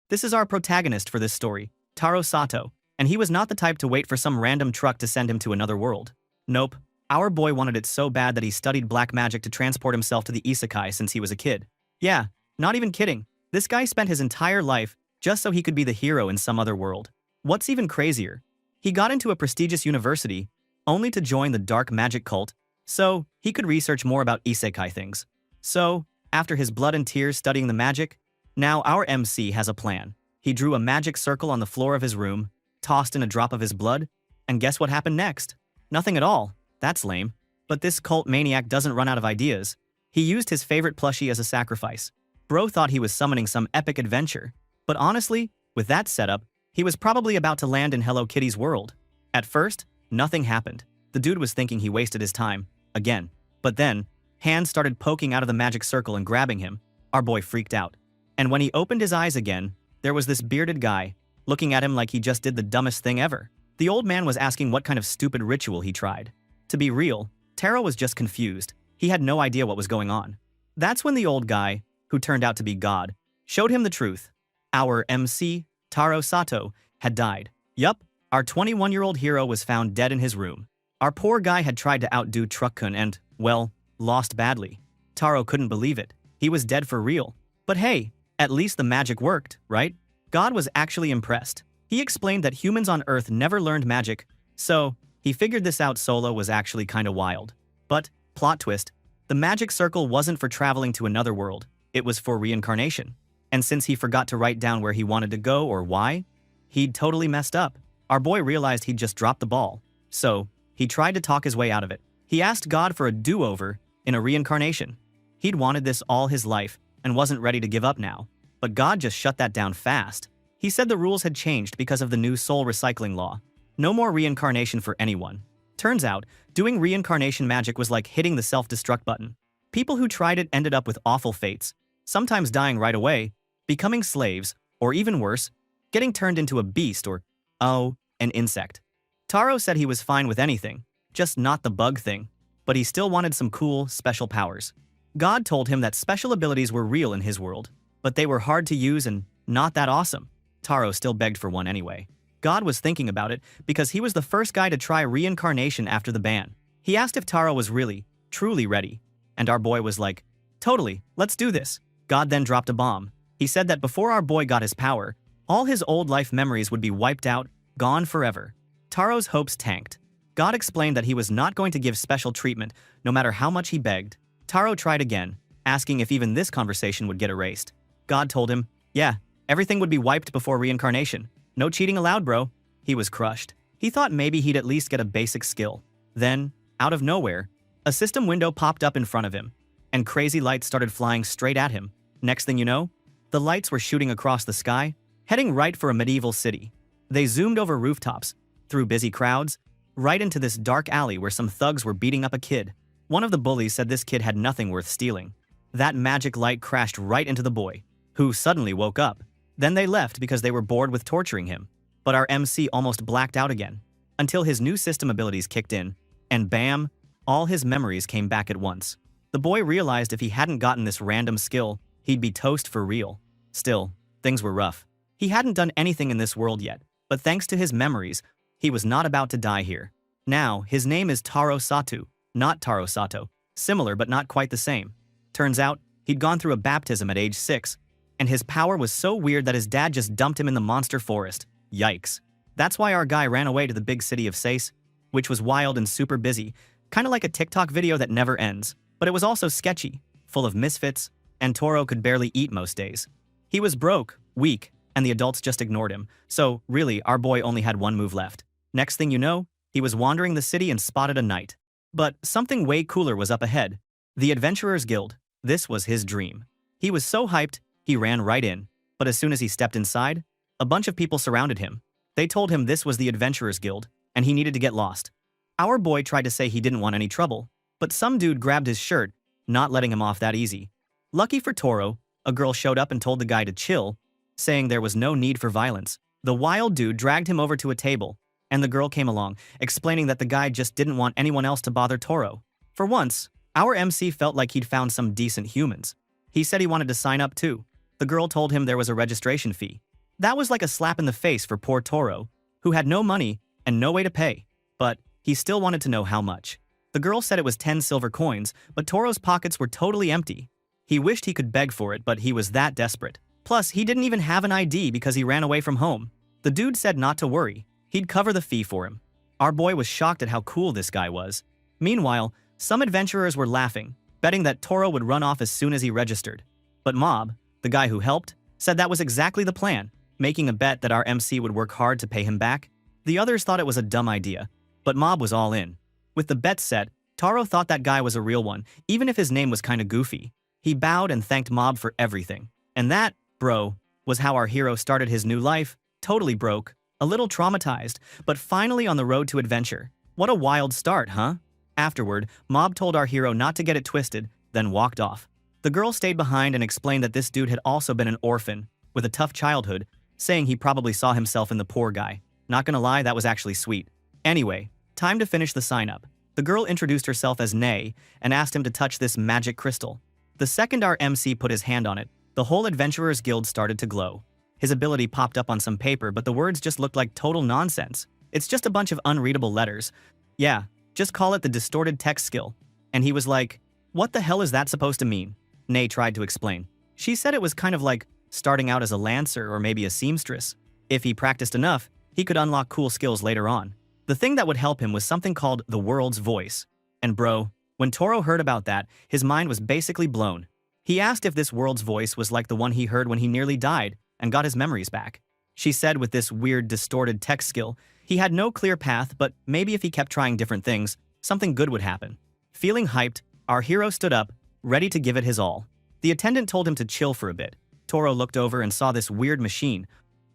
This is our protagonist for this story, Taro Sato, and he was not the type to wait for some random truck to send him to another world. Nope. Our boy wanted it so bad that he studied black magic to transport himself to the isekai since he was a kid. Yeah, not even kidding. This guy spent his entire life just so he could be the hero in some other world. What's even crazier? He got into a prestigious university only to join the dark magic cult so he could research more about isekai things. So, after his blood and tears studying the magic, now our MC has a plan. He drew a magic circle on the floor of his room, tossed in a drop of his blood, and guess what happened next? Nothing at all. That's lame. But this cult maniac doesn't run out of ideas. He used his favorite plushie as a sacrifice. Bro thought he was summoning some epic adventure. But honestly, with that setup, he was probably about to land in Hello Kitty's world. At first, nothing happened. The dude was thinking he wasted his time, again. But then, hands started poking out of the magic circle and grabbing him. Our boy freaked out. And when he opened his eyes again, there was this bearded guy, looking at him like he just did the dumbest thing ever. The old man was asking what kind of stupid ritual he tried. To be real, Taro was just confused. He had no idea what was going on. That's when the old guy, who turned out to be God, showed him the truth. Our MC, Taro Sato, had died. Yup, our 21-year-old hero was found dead in his room. Our poor guy had tried to outdo Truck-kun and, well, lost badly. Taro couldn't believe it. He was dead for real. But hey, at least the magic worked, right? God was actually impressed. He explained that humans on Earth never learned magic, so he figured this out solo was actually kinda wild. But, plot twist, the magic circle wasn't for traveling to another world, it was for reincarnation. And since he forgot to write down where he wanted to go or why, he'd totally messed up. Our boy realized he'd just dropped the ball. So, he tried to talk his way out of it. He asked God for a do-over in a reincarnation. He'd wanted this all his life and wasn't ready to give up now. But God just shut that down fast. He said the rules had changed because of the new soul recycling law. No more reincarnation for anyone. Turns out, doing reincarnation magic was like hitting the self-destruct button. People who tried it ended up with awful fates, sometimes dying right away, becoming slaves, or even worse, getting turned into a beast or, oh, an insect. Taro said he was fine with anything, just not the bug thing, but he still wanted some cool, special powers. God told him that special abilities were real in his world, but they were hard to use and not that awesome. Taro still begged for one anyway. God was thinking about it because he was the first guy to try reincarnation after the ban. He asked if Taro was really, truly ready, and our boy was like, totally, let's do this. God then dropped a bomb. He said that before our boy got his power, all his old life memories would be wiped out, gone forever. Taro's hopes tanked. God explained that he was not going to give special treatment, no matter how much he begged. Taro tried again, asking if even this conversation would get erased. God told him, yeah, everything would be wiped before reincarnation. No cheating allowed, bro. He was crushed. He thought maybe he'd at least get a basic skill. Then, out of nowhere, a system window popped up in front of him, and crazy lights started flying straight at him. Next thing you know, the lights were shooting across the sky, heading right for a medieval city. They zoomed over rooftops, through busy crowds, right into this dark alley where some thugs were beating up a kid. One of the bullies said this kid had nothing worth stealing. That magic light crashed right into the boy, who suddenly woke up. Then they left because they were bored with torturing him. But our MC almost blacked out again, until his new system abilities kicked in, and bam, all his memories came back at once. The boy realized if he hadn't gotten this random skill, he'd be toast for real. Still, things were rough. He hadn't done anything in this world yet, but thanks to his memories, he was not about to die here. Now, his name is Taro Sato, not Taro Sato. Similar but not quite the same. Turns out, he'd gone through a baptism at age 6, and his power was so weird that his dad just dumped him in the monster forest. Yikes. That's why our guy ran away to the big city of Sais, which was wild and super busy, kinda like a TikTok video that never ends. But it was also sketchy, full of misfits, and Toro could barely eat most days. He was broke, weak, and the adults just ignored him, so really, our boy only had one move left. Next thing you know, he was wandering the city and spotted a knight. But something way cooler was up ahead. The Adventurers Guild. This was his dream. He was so hyped, he ran right in. But as soon as he stepped inside, a bunch of people surrounded him. They told him this was the Adventurers Guild, and he needed to get lost. Our boy tried to say he didn't want any trouble, but some dude grabbed his shirt, not letting him off that easy. Lucky for Toro, a girl showed up and told the guy to chill, saying there was no need for violence. The wild dude dragged him over to a table, and the girl came along, explaining that the guy just didn't want anyone else to bother Toro. For once, our MC felt like he'd found some decent humans. He said he wanted to sign up too. The girl told him there was a registration fee. That was like a slap in the face for poor Toro, who had no money and no way to pay. But he still wanted to know how much. The girl said it was 10 silver coins, but Toro's pockets were totally empty. He wished he could beg for it, but he was that desperate. Plus, he didn't even have an ID because he ran away from home. The dude said not to worry. He'd cover the fee for him. Our boy was shocked at how cool this guy was. Meanwhile, some adventurers were laughing, betting that Toro would run off as soon as he registered. But Mob, the guy who helped, said that was exactly the plan, making a bet that our MC would work hard to pay him back. The others thought it was a dumb idea, but Mob was all in. With the bet set, Taro thought that guy was a real one, even if his name was kinda goofy. He bowed and thanked Mob for everything. And that, bro, was how our hero started his new life, totally broke, a little traumatized, but finally on the road to adventure. What a wild start, huh? Afterward, Mob told our hero not to get it twisted, then walked off. The girl stayed behind and explained that this dude had also been an orphan, with a tough childhood, saying he probably saw himself in the poor guy. Not gonna lie, that was actually sweet. Anyway, time to finish the sign-up. The girl introduced herself as Nay and asked him to touch this magic crystal. The second our MC put his hand on it, the whole Adventurers Guild started to glow. His ability popped up on some paper, but the words just looked like total nonsense. It's just a bunch of unreadable letters. Yeah, just call it the distorted text skill. And he was like, what the hell is that supposed to mean? Nay tried to explain. She said it was kind of like starting out as a lancer or maybe a seamstress. If he practiced enough, he could unlock cool skills later on. The thing that would help him was something called the world's voice. And bro, when Toro heard about that, his mind was basically blown. He asked if this world's voice was like the one he heard when he nearly died and got his memories back. She said with this weird distorted text skill, he had no clear path, but maybe if he kept trying different things, something good would happen. Feeling hyped, our hero stood up, ready to give it his all. The attendant told him to chill for a bit. Toro looked over and saw this weird machine,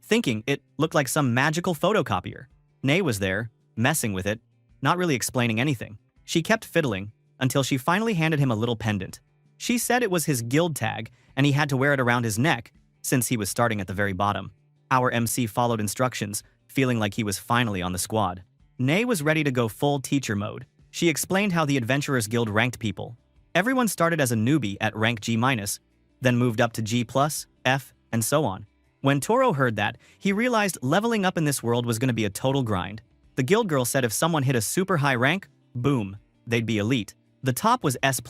thinking it looked like some magical photocopier. Nay was there, messing with it, not really explaining anything. She kept fiddling, until she finally handed him a little pendant. She said it was his guild tag, and he had to wear it around his neck, since he was starting at the very bottom. Our MC followed instructions, feeling like he was finally on the squad. Nay was ready to go full teacher mode. She explained how the Adventurers Guild ranked people. Everyone started as a newbie at rank G-, then moved up to G+, F, and so on. When Toro heard that, he realized leveling up in this world was going to be a total grind. The guild girl said if someone hit a super high rank, boom, they'd be elite. The top was S+,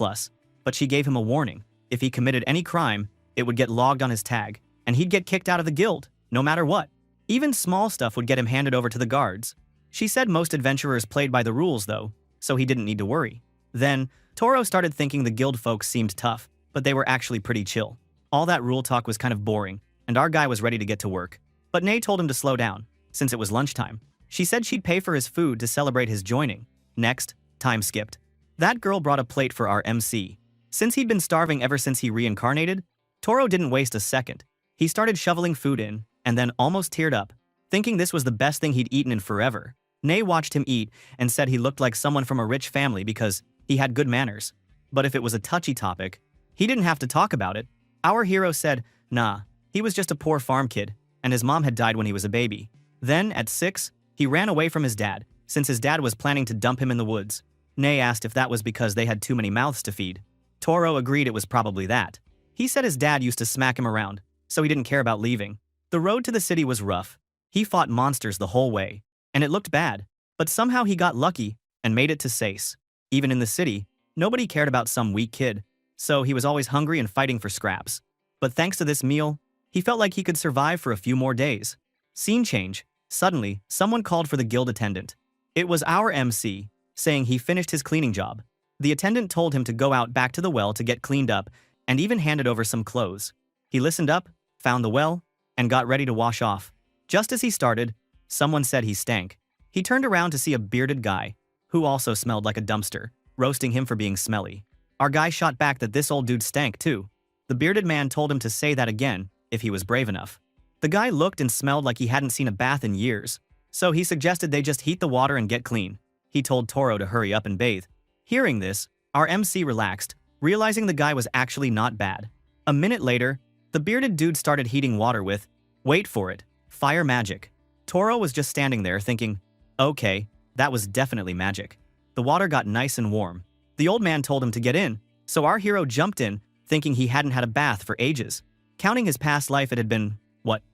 but she gave him a warning. If he committed any crime, it would get logged on his tag, and he'd get kicked out of the guild, no matter what. Even small stuff would get him handed over to the guards. She said most adventurers played by the rules, though, so he didn't need to worry. Then, Toro started thinking the guild folks seemed tough, but they were actually pretty chill. All that rule talk was kind of boring, and our guy was ready to get to work. But Nay told him to slow down, since it was lunchtime. She said she'd pay for his food to celebrate his joining. Next, time skipped. That girl brought a plate for our MC. Since he'd been starving ever since he reincarnated, Toro didn't waste a second. He started shoveling food in, and then almost teared up, thinking this was the best thing he'd eaten in forever. Nay watched him eat and said he looked like someone from a rich family because he had good manners. But if it was a touchy topic, he didn't have to talk about it. Our hero said, nah, he was just a poor farm kid, and his mom had died when he was a baby. Then, at 6, he ran away from his dad, since his dad was planning to dump him in the woods. Nay asked if that was because they had too many mouths to feed. Toro agreed it was probably that. He said his dad used to smack him around, so he didn't care about leaving. The road to the city was rough. He fought monsters the whole way, and it looked bad, but somehow he got lucky and made it to Sace. Even in the city, nobody cared about some weak kid, so he was always hungry and fighting for scraps. But thanks to this meal, he felt like he could survive for a few more days. Scene change. Suddenly, someone called for the guild attendant. It was our MC, saying he finished his cleaning job. The attendant told him to go out back to the well to get cleaned up and even handed over some clothes. He listened up, found the well, and got ready to wash off. Just as he started, someone said he stank. He turned around to see a bearded guy, who also smelled like a dumpster, roasting him for being smelly. Our guy shot back that this old dude stank too. The bearded man told him to say that again, if he was brave enough. The guy looked and smelled like he hadn't seen a bath in years, so he suggested they just heat the water and get clean. He told Toro to hurry up and bathe. Hearing this, our MC relaxed, realizing the guy was actually not bad. A minute later, the bearded dude started heating water with, wait for it, fire magic. Toro was just standing there thinking, okay, that was definitely magic. The water got nice and warm. The old man told him to get in, so our hero jumped in, thinking he hadn't had a bath for ages. Counting his past life, it had been,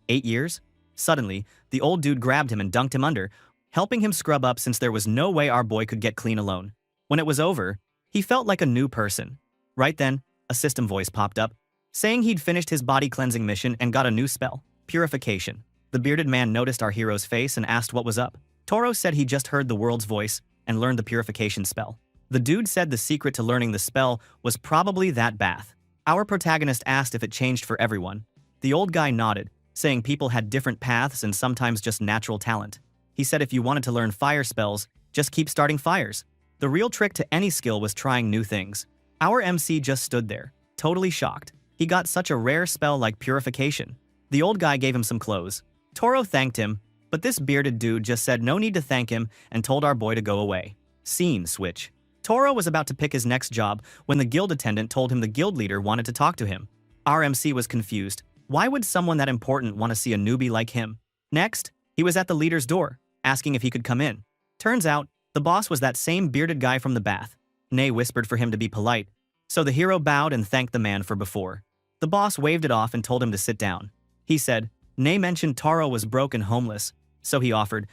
8 years? Suddenly, the old dude grabbed him and dunked him under, helping him scrub up since there was no way our boy could get clean alone. When it was over, he felt like a new person. Right then, a system voice popped up, saying he'd finished his body cleansing mission and got a new spell, Purification. The bearded man noticed our hero's face and asked what was up. Toro said he just heard the world's voice and learned the Purification spell. The dude said the secret to learning the spell was probably that bath. Our protagonist asked if it changed for everyone. The old guy nodded, saying people had different paths and sometimes just natural talent. He said if you wanted to learn fire spells, just keep starting fires. The real trick to any skill was trying new things. Our MC just stood there, totally shocked. He got such a rare spell like Purification. The old guy gave him some clothes. Toro thanked him, but this bearded dude just said no need to thank him and told our boy to go away. Scene switch. Toro was about to pick his next job when the guild attendant told him the guild leader wanted to talk to him. Our MC was confused. Why would someone that important want to see a newbie like him? Next, he was at the leader's door, asking if he could come in. Turns out, the boss was that same bearded guy from the bath. Nay whispered for him to be polite, so the hero bowed and thanked the man for before. The boss waved it off and told him to sit down. He said, Nay mentioned Taro was broke and homeless, so he offered.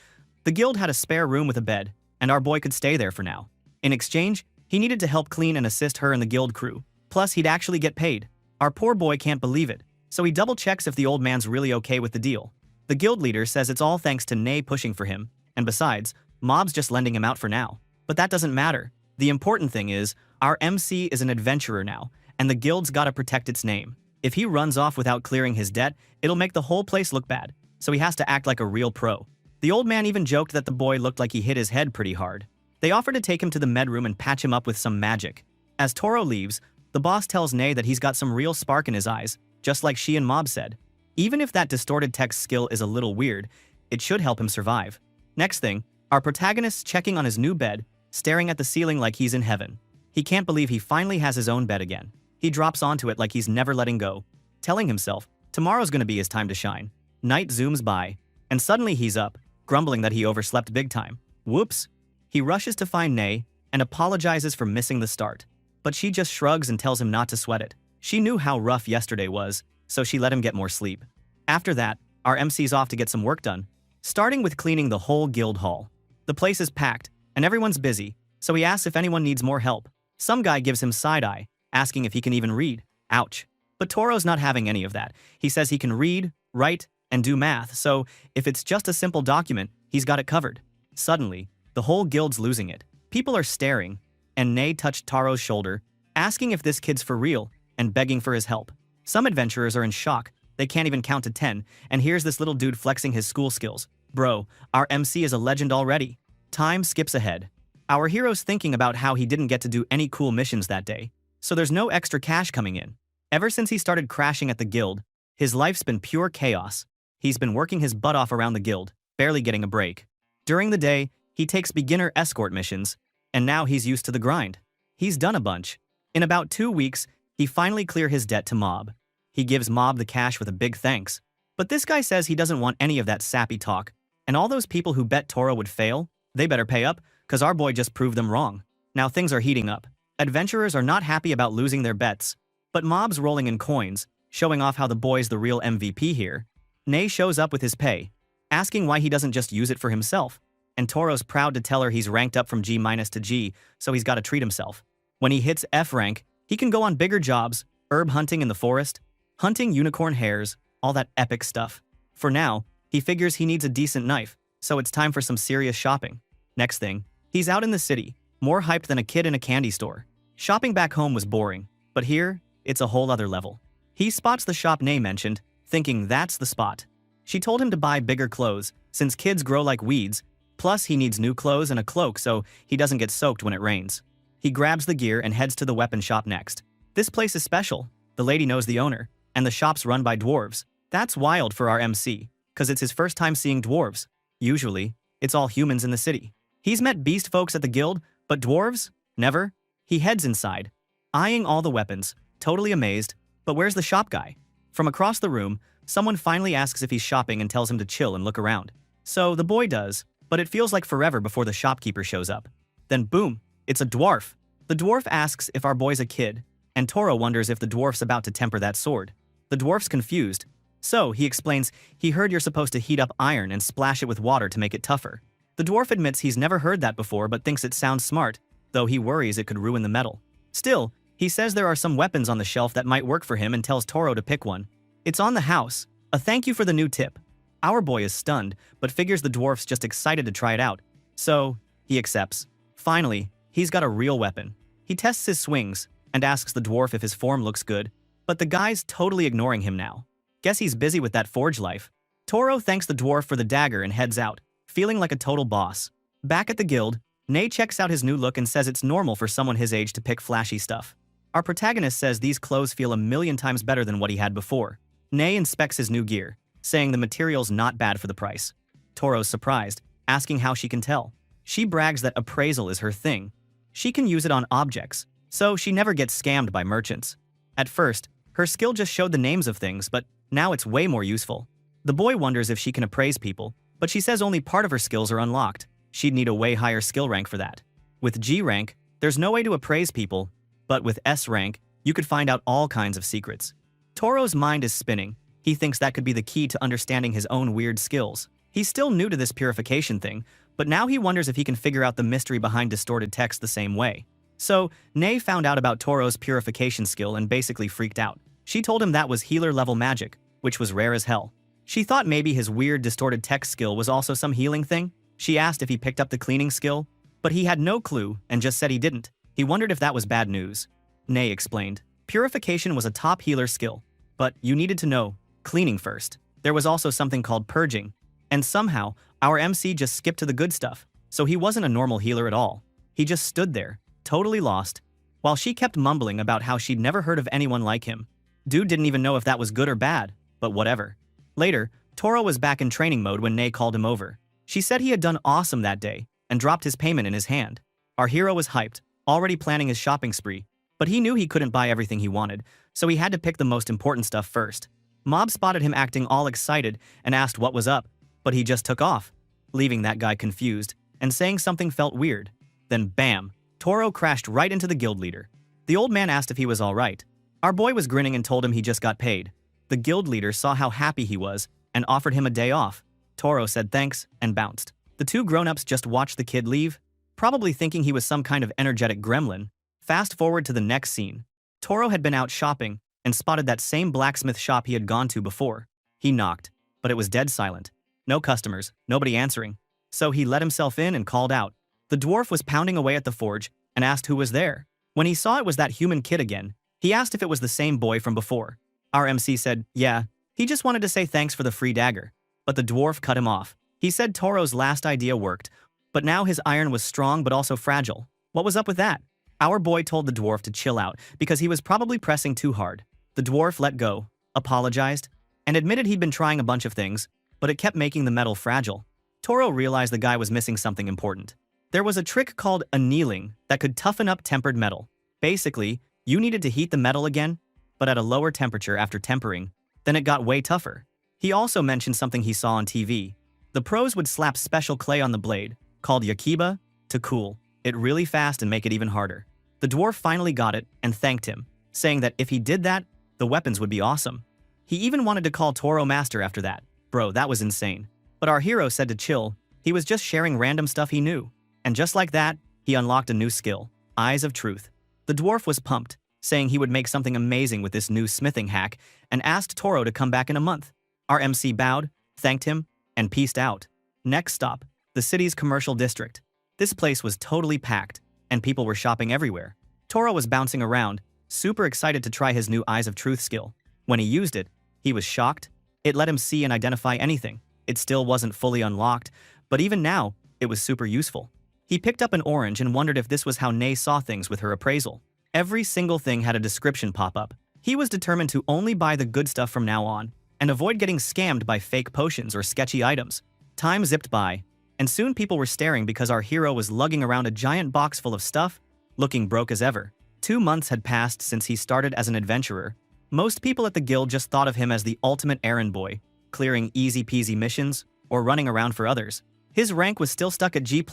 The guild had a spare room with a bed, and our boy could stay there for now. In exchange, he needed to help clean and assist her and the guild crew. Plus, he'd actually get paid. Our poor boy can't believe it, so he double-checks if the old man's really okay with the deal. The guild leader says it's all thanks to Nay pushing for him, and besides, Mob's just lending him out for now. But that doesn't matter. The important thing is, our MC is an adventurer now, and the guild's gotta protect its name. If he runs off without clearing his debt, it'll make the whole place look bad, so he has to act like a real pro. The old man even joked that the boy looked like he hit his head pretty hard. They offer to take him to the med room and patch him up with some magic. As Toro leaves, the boss tells Nay that he's got some real spark in his eyes, just like she and Mob said. Even if that distorted text skill is a little weird, it should help him survive. Next thing, our protagonist's checking on his new bed, staring at the ceiling like he's in heaven. He can't believe he finally has his own bed again. He drops onto it like he's never letting go, telling himself, tomorrow's gonna be his time to shine. Night zooms by, and suddenly he's up, grumbling that he overslept big time. Whoops! He rushes to find Nay and apologizes for missing the start. But she just shrugs and tells him not to sweat it. She knew how rough yesterday was, so she let him get more sleep. After that, our MC's off to get some work done, starting with cleaning the whole guild hall. The place is packed, and everyone's busy, so he asks if anyone needs more help. Some guy gives him side-eye, asking if he can even read. Ouch. But Toro's not having any of that. He says he can read, write, and do math, so if it's just a simple document, he's got it covered. Suddenly, the whole guild's losing it. People are staring, and Nay touched Taro's shoulder, asking if this kid's for real, and begging for his help. Some adventurers are in shock. They can't even count to 10, and here's this little dude flexing his school skills. Bro, our MC is a legend already. Time skips ahead. Our hero's thinking about how he didn't get to do any cool missions that day, so there's no extra cash coming in. Ever since he started crashing at the guild, his life's been pure chaos. He's been working his butt off around the guild, barely getting a break. During the day, he takes beginner escort missions, and now he's used to the grind. He's done a bunch. In about 2 weeks, he finally cleared his debt to Mob. He gives Mob the cash with a big thanks. But this guy says he doesn't want any of that sappy talk, and all those people who bet Toro would fail, they better pay up, cause our boy just proved them wrong. Now things are heating up. Adventurers are not happy about losing their bets, but Mob's rolling in coins, showing off how the boy's the real MVP here. Nay shows up with his pay, asking why he doesn't just use it for himself, and Toro's proud to tell her he's ranked up from G- to G, so he's got to treat himself. When he hits F rank, he can go on bigger jobs, herb hunting in the forest, hunting unicorn hares, all that epic stuff. For now, he figures he needs a decent knife, so it's time for some serious shopping. Next thing, he's out in the city, more hyped than a kid in a candy store. Shopping back home was boring, but here, it's a whole other level. He spots the shop Nay mentioned, thinking that's the spot. She told him to buy bigger clothes, since kids grow like weeds, plus he needs new clothes and a cloak so he doesn't get soaked when it rains. He grabs the gear and heads to the weapon shop next. This place is special. The lady knows the owner, and the shop's run by dwarves. That's wild for our MC, cause it's his first time seeing dwarves. Usually, it's all humans in the city. He's met beast folks at the guild, but dwarves? Never. He heads inside, eyeing all the weapons, totally amazed, but where's the shop guy? From across the room, someone finally asks if he's shopping and tells him to chill and look around. So the boy does, but it feels like forever before the shopkeeper shows up. Then boom, it's a dwarf. The dwarf asks if our boy's a kid, and Toro wonders if the dwarf's about to temper that sword. The dwarf's confused, So, he explains, he heard you're supposed to heat up iron and splash it with water to make it tougher. The dwarf admits he's never heard that before but thinks it sounds smart, though he worries it could ruin the metal. Still, he says there are some weapons on the shelf that might work for him and tells Toro to pick one. It's on the house. A thank you for the new tip. Our boy is stunned, but figures the dwarf's just excited to try it out. So, he accepts. Finally, he's got a real weapon. He tests his swings and asks the dwarf if his form looks good, but the guy's totally ignoring him now. Guess he's busy with that forge life. Toro thanks the dwarf for the dagger and heads out, feeling like a total boss. Back at the guild, Nay checks out his new look and says it's normal for someone his age to pick flashy stuff. Our protagonist says these clothes feel a million times better than what he had before. Nay inspects his new gear, saying the material's not bad for the price. Toro's surprised, asking how she can tell. She brags that appraisal is her thing. She can use it on objects, so she never gets scammed by merchants. At first, her skill just showed the names of things, but now it's way more useful. The boy wonders if she can appraise people, but she says only part of her skills are unlocked. She'd need a way higher skill rank for that. With G rank, there's no way to appraise people, but with S rank, you could find out all kinds of secrets. Toro's mind is spinning. He thinks that could be the key to understanding his own weird skills. He's still new to this purification thing, but now he wonders if he can figure out the mystery behind distorted text the same way. So, Nay found out about Toro's purification skill and basically freaked out. She told him that was healer-level magic, which was rare as hell. She thought maybe his weird distorted text skill was also some healing thing. She asked if he picked up the cleaning skill, but he had no clue and just said he didn't. He wondered if that was bad news. Nay explained, purification was a top healer skill, but you needed to know cleaning first. There was also something called purging, and somehow, our MC just skipped to the good stuff, so he wasn't a normal healer at all. He just stood there, totally lost, while she kept mumbling about how she'd never heard of anyone like him. Dude didn't even know if that was good or bad, but whatever. Later, Toro was back in training mode when Nay called him over. She said he had done awesome that day, and dropped his payment in his hand. Our hero was hyped, already planning his shopping spree, but he knew he couldn't buy everything he wanted, so he had to pick the most important stuff first. Mob spotted him acting all excited and asked what was up, but he just took off, leaving that guy confused and saying something felt weird. Then bam, Toro crashed right into the guild leader. The old man asked if he was alright. Our boy was grinning and told him he just got paid. The guild leader saw how happy he was and offered him a day off. Toro said thanks and bounced. The two grown-ups just watched the kid leave, probably thinking he was some kind of energetic gremlin. Fast forward to the next scene. Toro had been out shopping and spotted that same blacksmith shop he had gone to before. He knocked, but it was dead silent. No customers, nobody answering. So he let himself in and called out. The dwarf was pounding away at the forge and asked who was there. When he saw it was that human kid again, he asked if it was the same boy from before. Our MC said, yeah, he just wanted to say thanks for the free dagger. But the dwarf cut him off. He said Toro's last idea worked, but now his iron was strong but also fragile. What was up with that? Our boy told the dwarf to chill out because he was probably pressing too hard. The dwarf let go, apologized, and admitted he'd been trying a bunch of things, but it kept making the metal fragile. Toro realized the guy was missing something important. There was a trick called annealing that could toughen up tempered metal. Basically, you needed to heat the metal again, but at a lower temperature after tempering, then it got way tougher. He also mentioned something he saw on TV. The pros would slap special clay on the blade, called yakiba, to cool it really fast and make it even harder. The dwarf finally got it and thanked him, saying that if he did that, the weapons would be awesome. He even wanted to call Toro master after that. Bro, that was insane. But our hero said to chill, he was just sharing random stuff he knew. And just like that, he unlocked a new skill, Eyes of Truth. The dwarf was pumped, saying he would make something amazing with this new smithing hack, and asked Toro to come back in a month. Our MC bowed, thanked him, and peaced out. Next stop, the city's commercial district. This place was totally packed, and people were shopping everywhere. Toro was bouncing around, super excited to try his new Eyes of Truth skill. When he used it, he was shocked. It let him see and identify anything. It still wasn't fully unlocked, but even now, it was super useful. He picked up an orange and wondered if this was how Nay saw things with her appraisal. Every single thing had a description pop up. He was determined to only buy the good stuff from now on, and avoid getting scammed by fake potions or sketchy items. Time zipped by, and soon people were staring because our hero was lugging around a giant box full of stuff, looking broke as ever. 2 months had passed since he started as an adventurer. Most people at the guild just thought of him as the ultimate errand boy, clearing easy-peasy missions or running around for others. His rank was still stuck at G+,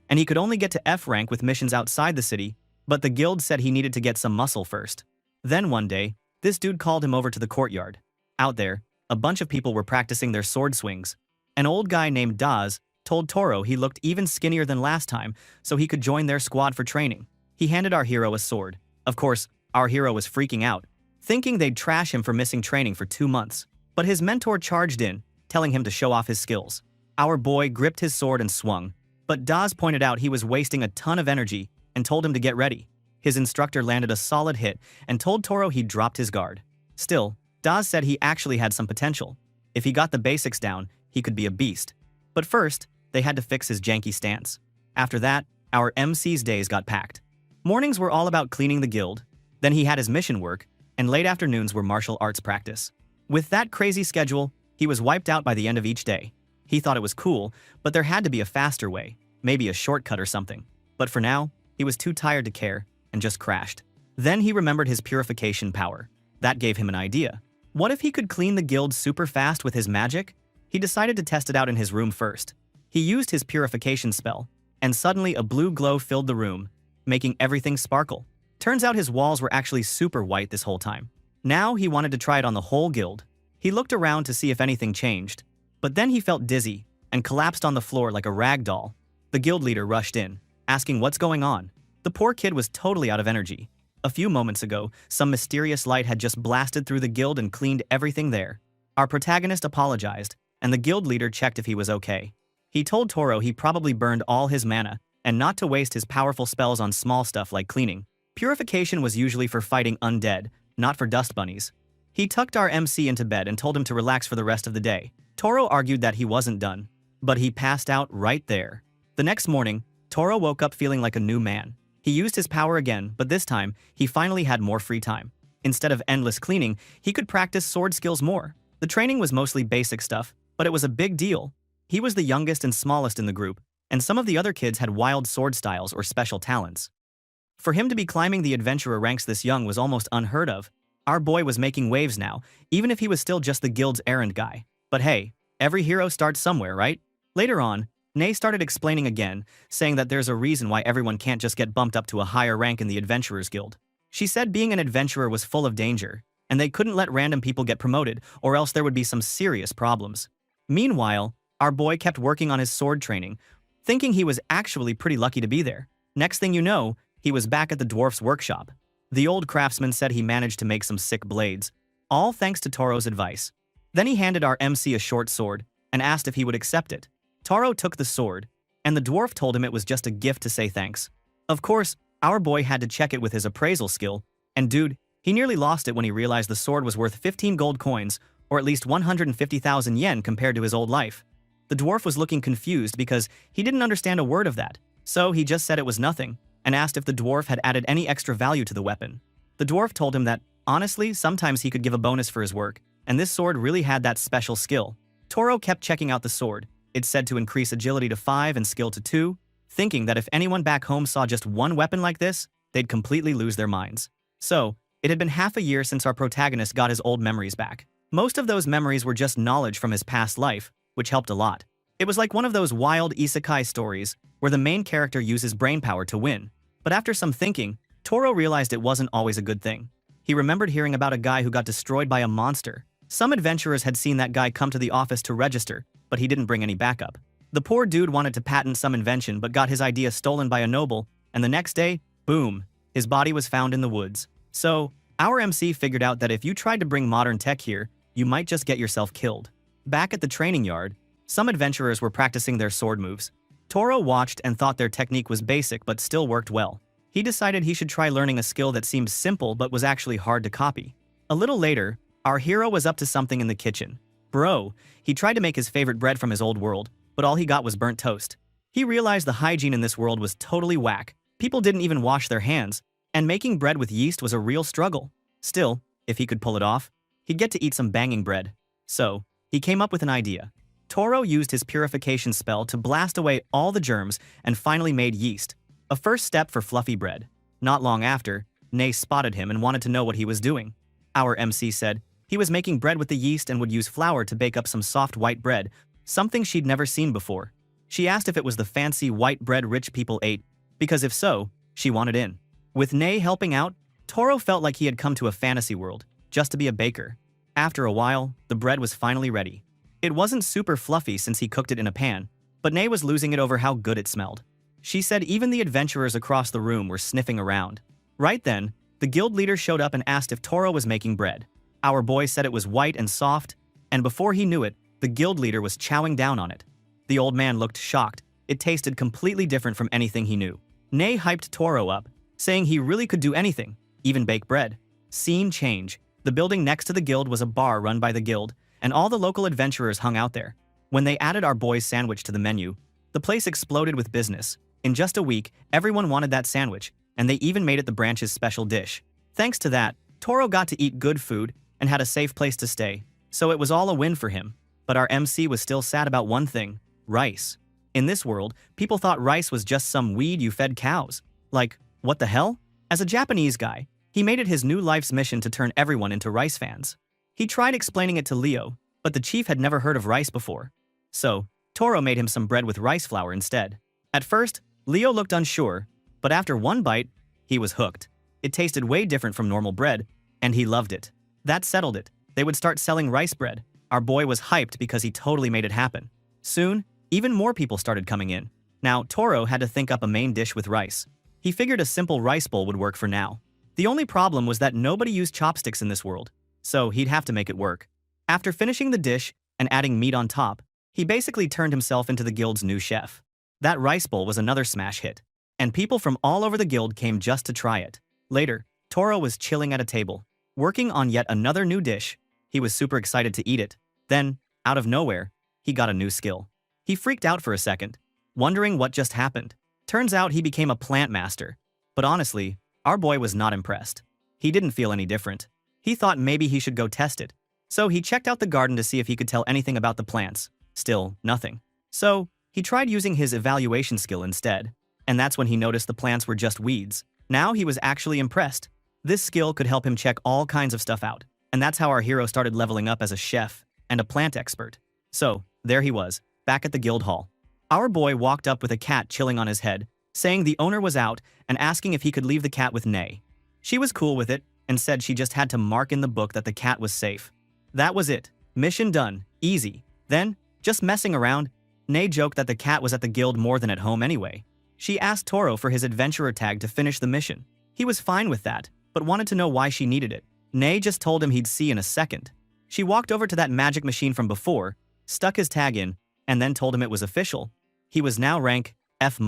and he could only get to F rank with missions outside the city, but the guild said he needed to get some muscle first. Then one day, this dude called him over to the courtyard. Out there, a bunch of people were practicing their sword swings. An old guy named Daz told Toro he looked even skinnier than last time, so he could join their squad for training. He handed our hero a sword. Of course, our hero was freaking out, thinking they'd trash him for missing training for 2 months. But his mentor charged in, telling him to show off his skills. Our boy gripped his sword and swung, but Daz pointed out he was wasting a ton of energy and told him to get ready. His instructor landed a solid hit and told Toro he'd dropped his guard. Still, Daz said he actually had some potential. If he got the basics down, he could be a beast. But first, they had to fix his janky stance. After that, our MC's days got packed. Mornings were all about cleaning the guild, then he had his mission work, and late afternoons were martial arts practice. With that crazy schedule, he was wiped out by the end of each day. He thought it was cool, but there had to be a faster way, maybe a shortcut or something. But for now, he was too tired to care and just crashed. Then he remembered his purification power. That gave him an idea. What if he could clean the guild super fast with his magic? He decided to test it out in his room first. He used his purification spell, and suddenly a blue glow filled the room, making everything sparkle. Turns out his walls were actually super white this whole time. Now he wanted to try it on the whole guild. He looked around to see if anything changed, but then he felt dizzy and collapsed on the floor like a rag doll. The guild leader rushed in, asking what's going on. The poor kid was totally out of energy. A few moments ago, some mysterious light had just blasted through the guild and cleaned everything there. Our protagonist apologized, and the guild leader checked if he was okay. He told Toro he probably burned all his mana, and not to waste his powerful spells on small stuff like cleaning. Purification was usually for fighting undead, not for dust bunnies. He tucked our MC into bed and told him to relax for the rest of the day. Toro argued that he wasn't done, but he passed out right there. The next morning, Toro woke up feeling like a new man. He used his power again, but this time, he finally had more free time. Instead of endless cleaning, he could practice sword skills more. The training was mostly basic stuff, but it was a big deal. He was the youngest and smallest in the group, and some of the other kids had wild sword styles or special talents. For him to be climbing the adventurer ranks this young was almost unheard of. Our boy was making waves now, even if he was still just the guild's errand guy. But hey, every hero starts somewhere, right? Later on, Nay started explaining again, saying that there's a reason why everyone can't just get bumped up to a higher rank in the Adventurers Guild. She said being an adventurer was full of danger, and they couldn't let random people get promoted, or else there would be some serious problems. Meanwhile, our boy kept working on his sword training, thinking he was actually pretty lucky to be there. Next thing you know, he was back at the dwarf's workshop. The old craftsman said he managed to make some sick blades, all thanks to Toro's advice. Then he handed our MC a short sword and asked if he would accept it. Toro took the sword, and the dwarf told him it was just a gift to say thanks. Of course, our boy had to check it with his appraisal skill, and dude, he nearly lost it when he realized the sword was worth 15 gold coins, or at least 150,000 yen compared to his old life. The dwarf was looking confused because he didn't understand a word of that, so he just said it was nothing, and asked if the dwarf had added any extra value to the weapon. The dwarf told him that, honestly, sometimes he could give a bonus for his work, and this sword really had that special skill. Toro kept checking out the sword. It said to increase agility to 5 and skill to 2, thinking that if anyone back home saw just one weapon like this, they'd completely lose their minds. So, it had been half a year since our protagonist got his old memories back. Most of those memories were just knowledge from his past life, which helped a lot. It was like one of those wild isekai stories where the main character uses brainpower to win. But after some thinking, Toro realized it wasn't always a good thing. He remembered hearing about a guy who got destroyed by a monster. Some adventurers had seen that guy come to the office to register, but he didn't bring any backup. The poor dude wanted to patent some invention but got his idea stolen by a noble, and the next day, boom, his body was found in the woods. So, our MC figured out that if you tried to bring modern tech here, you might just get yourself killed. Back at the training yard, some adventurers were practicing their sword moves. Toro watched and thought their technique was basic but still worked well. He decided he should try learning a skill that seemed simple but was actually hard to copy. A little later, our hero was up to something in the kitchen. Bro, he tried to make his favorite bread from his old world, but all he got was burnt toast. He realized the hygiene in this world was totally whack. People didn't even wash their hands, and making bread with yeast was a real struggle. Still, if he could pull it off, he'd get to eat some banging bread. So, he came up with an idea. Toro used his purification spell to blast away all the germs and finally made yeast, a first step for fluffy bread. Not long after, Nay spotted him and wanted to know what he was doing. Our MC said he was making bread with the yeast and would use flour to bake up some soft white bread, something she'd never seen before. She asked if it was the fancy white bread rich people ate, because if so, she wanted in. With Nay helping out, Toro felt like he had come to a fantasy world, just to be a baker. After a while, the bread was finally ready. It wasn't super fluffy since he cooked it in a pan, but Nay was losing it over how good it smelled. She said even the adventurers across the room were sniffing around. Right then, the guild leader showed up and asked if Toro was making bread. Our boy said it was white and soft, and before he knew it, the guild leader was chowing down on it. The old man looked shocked. It tasted completely different from anything he knew. Nay hyped Toro up, saying he really could do anything, even bake bread. Scene change. The building next to the guild was a bar run by the guild, and all the local adventurers hung out there. When they added our boy's sandwich to the menu, the place exploded with business. In just a week, everyone wanted that sandwich, and they even made it the branch's special dish. Thanks to that, Toro got to eat good food and had a safe place to stay, so it was all a win for him. But our MC was still sad about one thing: rice. In this world, people thought rice was just some weed you fed cows. Like, what the hell? As a Japanese guy, he made it his new life's mission to turn everyone into rice fans. He tried explaining it to Leo, but the chief had never heard of rice before. So, Toro made him some bread with rice flour instead. At first, Leo looked unsure, but after one bite, he was hooked. It tasted way different from normal bread, and he loved it. That settled it. They would start selling rice bread. Our boy was hyped because he totally made it happen. Soon, even more people started coming in. Now, Toro had to think up a main dish with rice. He figured a simple rice bowl would work for now. The only problem was that nobody used chopsticks in this world, so he'd have to make it work. After finishing the dish and adding meat on top, he basically turned himself into the guild's new chef. That rice bowl was another smash hit, and people from all over the guild came just to try it. Later, Toro was chilling at a table, working on yet another new dish. He was super excited to eat it. Then, out of nowhere, he got a new skill. He freaked out for a second, wondering what just happened. Turns out he became a plant master. But honestly, our boy was not impressed. He didn't feel any different. He thought maybe he should go test it. So he checked out the garden to see if he could tell anything about the plants. Still, nothing. So, he tried using his evaluation skill instead. And that's when he noticed the plants were just weeds. Now he was actually impressed. This skill could help him check all kinds of stuff out. And that's how our hero started leveling up as a chef and a plant expert. So, there he was, back at the guild hall. Our boy walked up with a cat chilling on his head, saying the owner was out and asking if he could leave the cat with Nay. She was cool with it and said she just had to mark in the book that the cat was safe. That was it. Mission done. Easy. Then, just messing around, Nay joked that the cat was at the guild more than at home anyway. She asked Toro for his adventurer tag to finish the mission. He was fine with that, but wanted to know why she needed it. Nay just told him he'd see in a second. She walked over to that magic machine from before, stuck his tag in, and then told him it was official. He was now rank F-.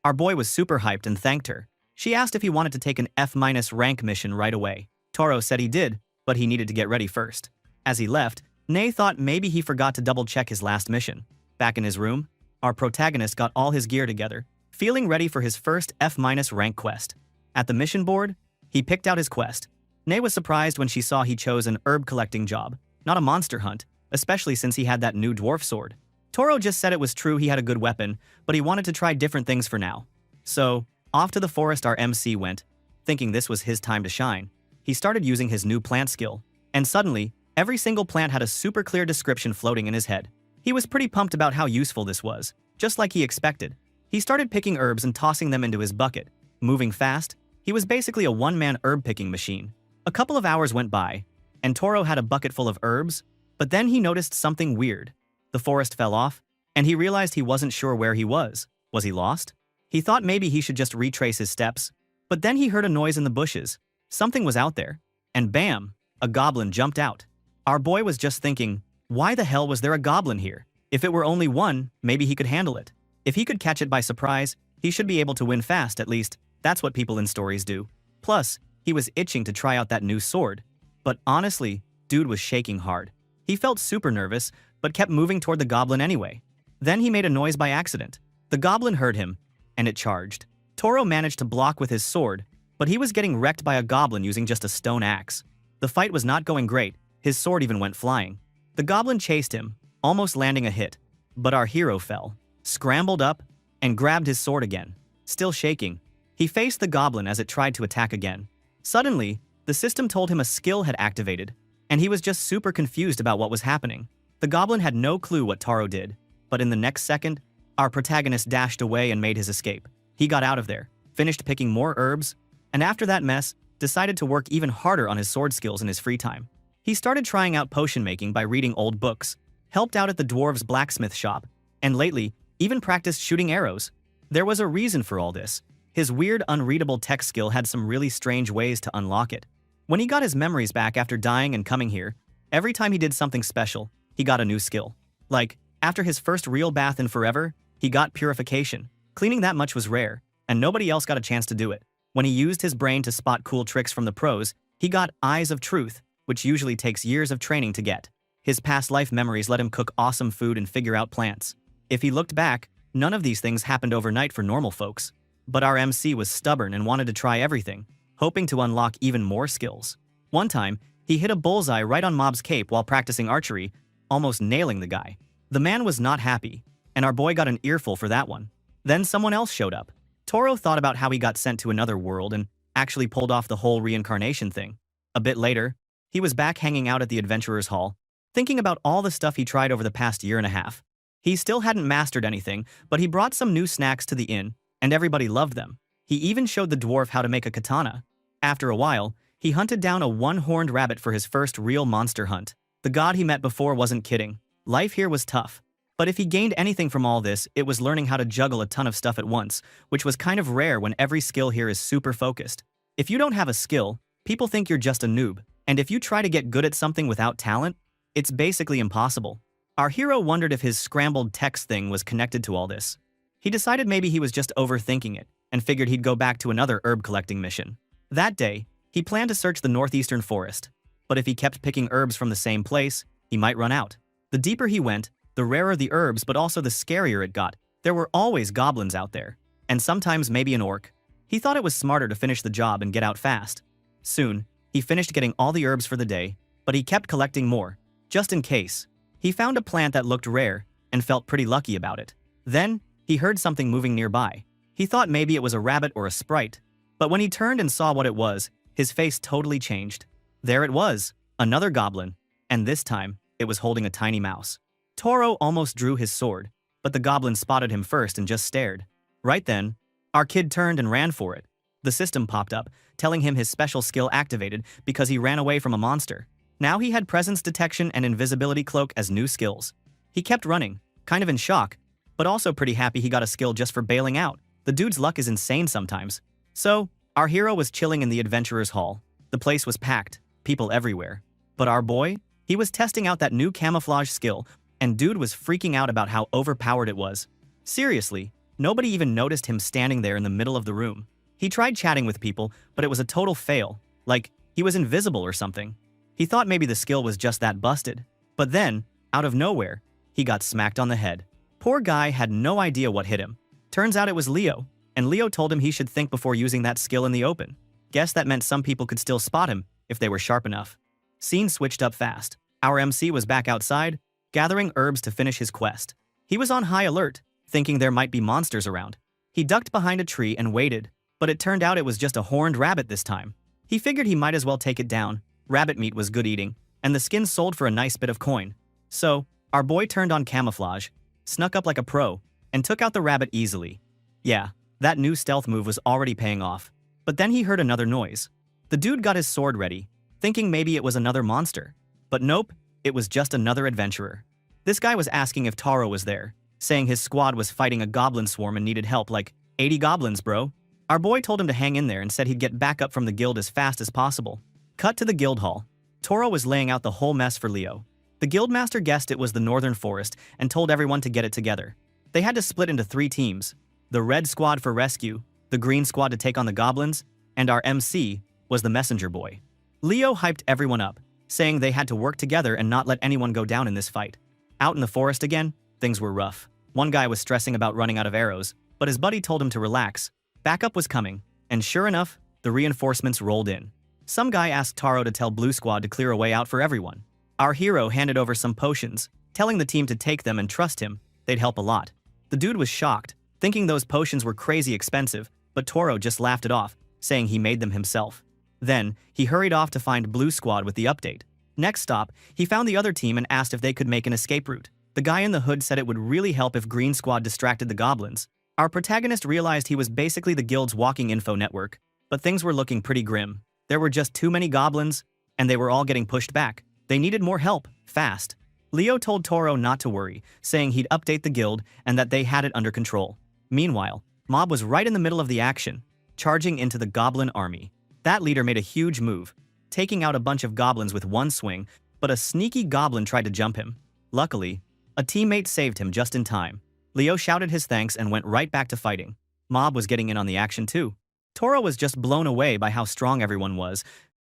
Our boy was super hyped and thanked her. She asked if he wanted to take an F- rank mission right away. Toro said he did, but he needed to get ready first. As he left, Nay thought maybe he forgot to double-check his last mission. Back in his room, our protagonist got all his gear together, feeling ready for his first F- rank quest. At the mission board, he picked out his quest. Nay was surprised when she saw he chose an herb collecting job, not a monster hunt, especially since he had that new dwarf sword. Toro just said it was true he had a good weapon, but he wanted to try different things for now. So, off to the forest our MC went, thinking this was his time to shine. He started using his new plant skill, and suddenly, every single plant had a super clear description floating in his head. He was pretty pumped about how useful this was, just like he expected. He started picking herbs and tossing them into his bucket. Moving fast, he was basically a one-man herb-picking machine. A couple of hours went by, and Toro had a bucket full of herbs, but then he noticed something weird. The forest fell off, and he realized he wasn't sure where he was. Was he lost? He thought maybe he should just retrace his steps, but then he heard a noise in the bushes. Something was out there, and bam, a goblin jumped out. Our boy was just thinking, why the hell was there a goblin here? If it were only one, maybe he could handle it. If he could catch it by surprise, he should be able to win fast at least. That's what people in stories do. Plus, he was itching to try out that new sword. But honestly, dude was shaking hard. He felt super nervous, but kept moving toward the goblin anyway. Then he made a noise by accident. The goblin heard him, and it charged. Toro managed to block with his sword, but he was getting wrecked by a goblin using just a stone axe. The fight was not going great, his sword even went flying. The goblin chased him, almost landing a hit, but our hero fell, scrambled up, and grabbed his sword again. Still shaking, he faced the goblin as it tried to attack again. Suddenly, the system told him a skill had activated, and he was just super confused about what was happening. The goblin had no clue what Taro did, but in the next second, our protagonist dashed away and made his escape. He got out of there, finished picking more herbs, and after that mess, decided to work even harder on his sword skills in his free time. He started trying out potion making by reading old books, helped out at the dwarves' blacksmith shop, and lately, even practiced shooting arrows. There was a reason for all this. His weird, unreadable tech skill had some really strange ways to unlock it. When he got his memories back after dying and coming here, every time he did something special, he got a new skill. Like, after his first real bath in forever, he got purification. Cleaning that much was rare, and nobody else got a chance to do it. When he used his brain to spot cool tricks from the pros, he got Eyes of Truth, which usually takes years of training to get. His past life memories let him cook awesome food and figure out plants. If he looked back, none of these things happened overnight for normal folks. But our MC was stubborn and wanted to try everything, hoping to unlock even more skills. One time, he hit a bullseye right on Mob's cape while practicing archery, almost nailing the guy. The man was not happy, and our boy got an earful for that one. Then someone else showed up. Toro thought about how he got sent to another world and actually pulled off the whole reincarnation thing. A bit later, he was back hanging out at the Adventurers Hall, thinking about all the stuff he tried over the past year and a half. He still hadn't mastered anything, but he brought some new snacks to the inn, and everybody loved them. He even showed the dwarf how to make a katana. After a while, he hunted down a one-horned rabbit for his first real monster hunt. The god he met before wasn't kidding. Life here was tough. But if he gained anything from all this, it was learning how to juggle a ton of stuff at once, which was kind of rare when every skill here is super focused. If you don't have a skill, people think you're just a noob, and if you try to get good at something without talent, it's basically impossible. Our hero wondered if his scrambled text thing was connected to all this. He decided maybe he was just overthinking it, and figured he'd go back to another herb collecting mission. That day, he planned to search the northeastern forest, but if he kept picking herbs from the same place, he might run out. The deeper he went, the rarer the herbs, but also the scarier it got. There were always goblins out there, and sometimes maybe an orc. He thought it was smarter to finish the job and get out fast. Soon, he finished getting all the herbs for the day, but he kept collecting more, just in case. He found a plant that looked rare, and felt pretty lucky about it. Then, he heard something moving nearby. He thought maybe it was a rabbit or a sprite, but when he turned and saw what it was, his face totally changed. There it was, another goblin, and this time, it was holding a tiny mouse. Toro almost drew his sword, but the goblin spotted him first and just stared. Right then, our kid turned and ran for it. The system popped up, telling him his special skill activated because he ran away from a monster. Now he had presence detection and invisibility cloak as new skills. He kept running, kind of in shock, but also pretty happy he got a skill just for bailing out. The dude's luck is insane sometimes. So, our hero was chilling in the Adventurers Hall. The place was packed, people everywhere. But our boy? He was testing out that new camouflage skill, and dude was freaking out about how overpowered it was. Seriously, nobody even noticed him standing there in the middle of the room. He tried chatting with people, but it was a total fail, like he was invisible or something. He thought maybe the skill was just that busted. But then, out of nowhere, he got smacked on the head. Poor guy had no idea what hit him. Turns out it was Leo, and Leo told him he should think before using that skill in the open. Guess that meant some people could still spot him if they were sharp enough. Scene switched up fast. Our MC was back outside, gathering herbs to finish his quest. He was on high alert, thinking there might be monsters around. He ducked behind a tree and waited, but it turned out it was just a horned rabbit this time. He figured he might as well take it down. Rabbit meat was good eating, and the skin sold for a nice bit of coin. So, our boy turned on camouflage, snuck up like a pro, and took out the rabbit easily. Yeah, that new stealth move was already paying off. But then he heard another noise. The dude got his sword ready, thinking maybe it was another monster. But nope, it was just another adventurer. This guy was asking if Taro was there, saying his squad was fighting a goblin swarm and needed help, like 80 goblins, bro. Our boy told him to hang in there and said he'd get back up from the guild as fast as possible. Cut to the guild hall. Toro was laying out the whole mess for Leo. The guildmaster guessed it was the northern forest and told everyone to get it together. They had to split into 3 teams. The red squad for rescue, the green squad to take on the goblins, and our MC was the messenger boy. Leo hyped everyone up, saying they had to work together and not let anyone go down in this fight. Out in the forest again, things were rough. One guy was stressing about running out of arrows, but his buddy told him to relax. Backup was coming, and sure enough, the reinforcements rolled in. Some guy asked Taro to tell Blue Squad to clear a way out for everyone. Our hero handed over some potions, telling the team to take them and trust him, they'd help a lot. The dude was shocked, thinking those potions were crazy expensive, but Toro just laughed it off, saying he made them himself. Then, he hurried off to find Blue Squad with the update. Next stop, he found the other team and asked if they could make an escape route. The guy in the hood said it would really help if Green Squad distracted the goblins. Our protagonist realized he was basically the guild's walking info network, but things were looking pretty grim. There were just too many goblins, and they were all getting pushed back. They needed more help, fast. Leo told Toro not to worry, saying he'd update the guild and that they had it under control. Meanwhile, Mob was right in the middle of the action, charging into the goblin army. That leader made a huge move, taking out a bunch of goblins with one swing, but a sneaky goblin tried to jump him. Luckily, a teammate saved him just in time. Leo shouted his thanks and went right back to fighting. Mob was getting in on the action too. Toro was just blown away by how strong everyone was,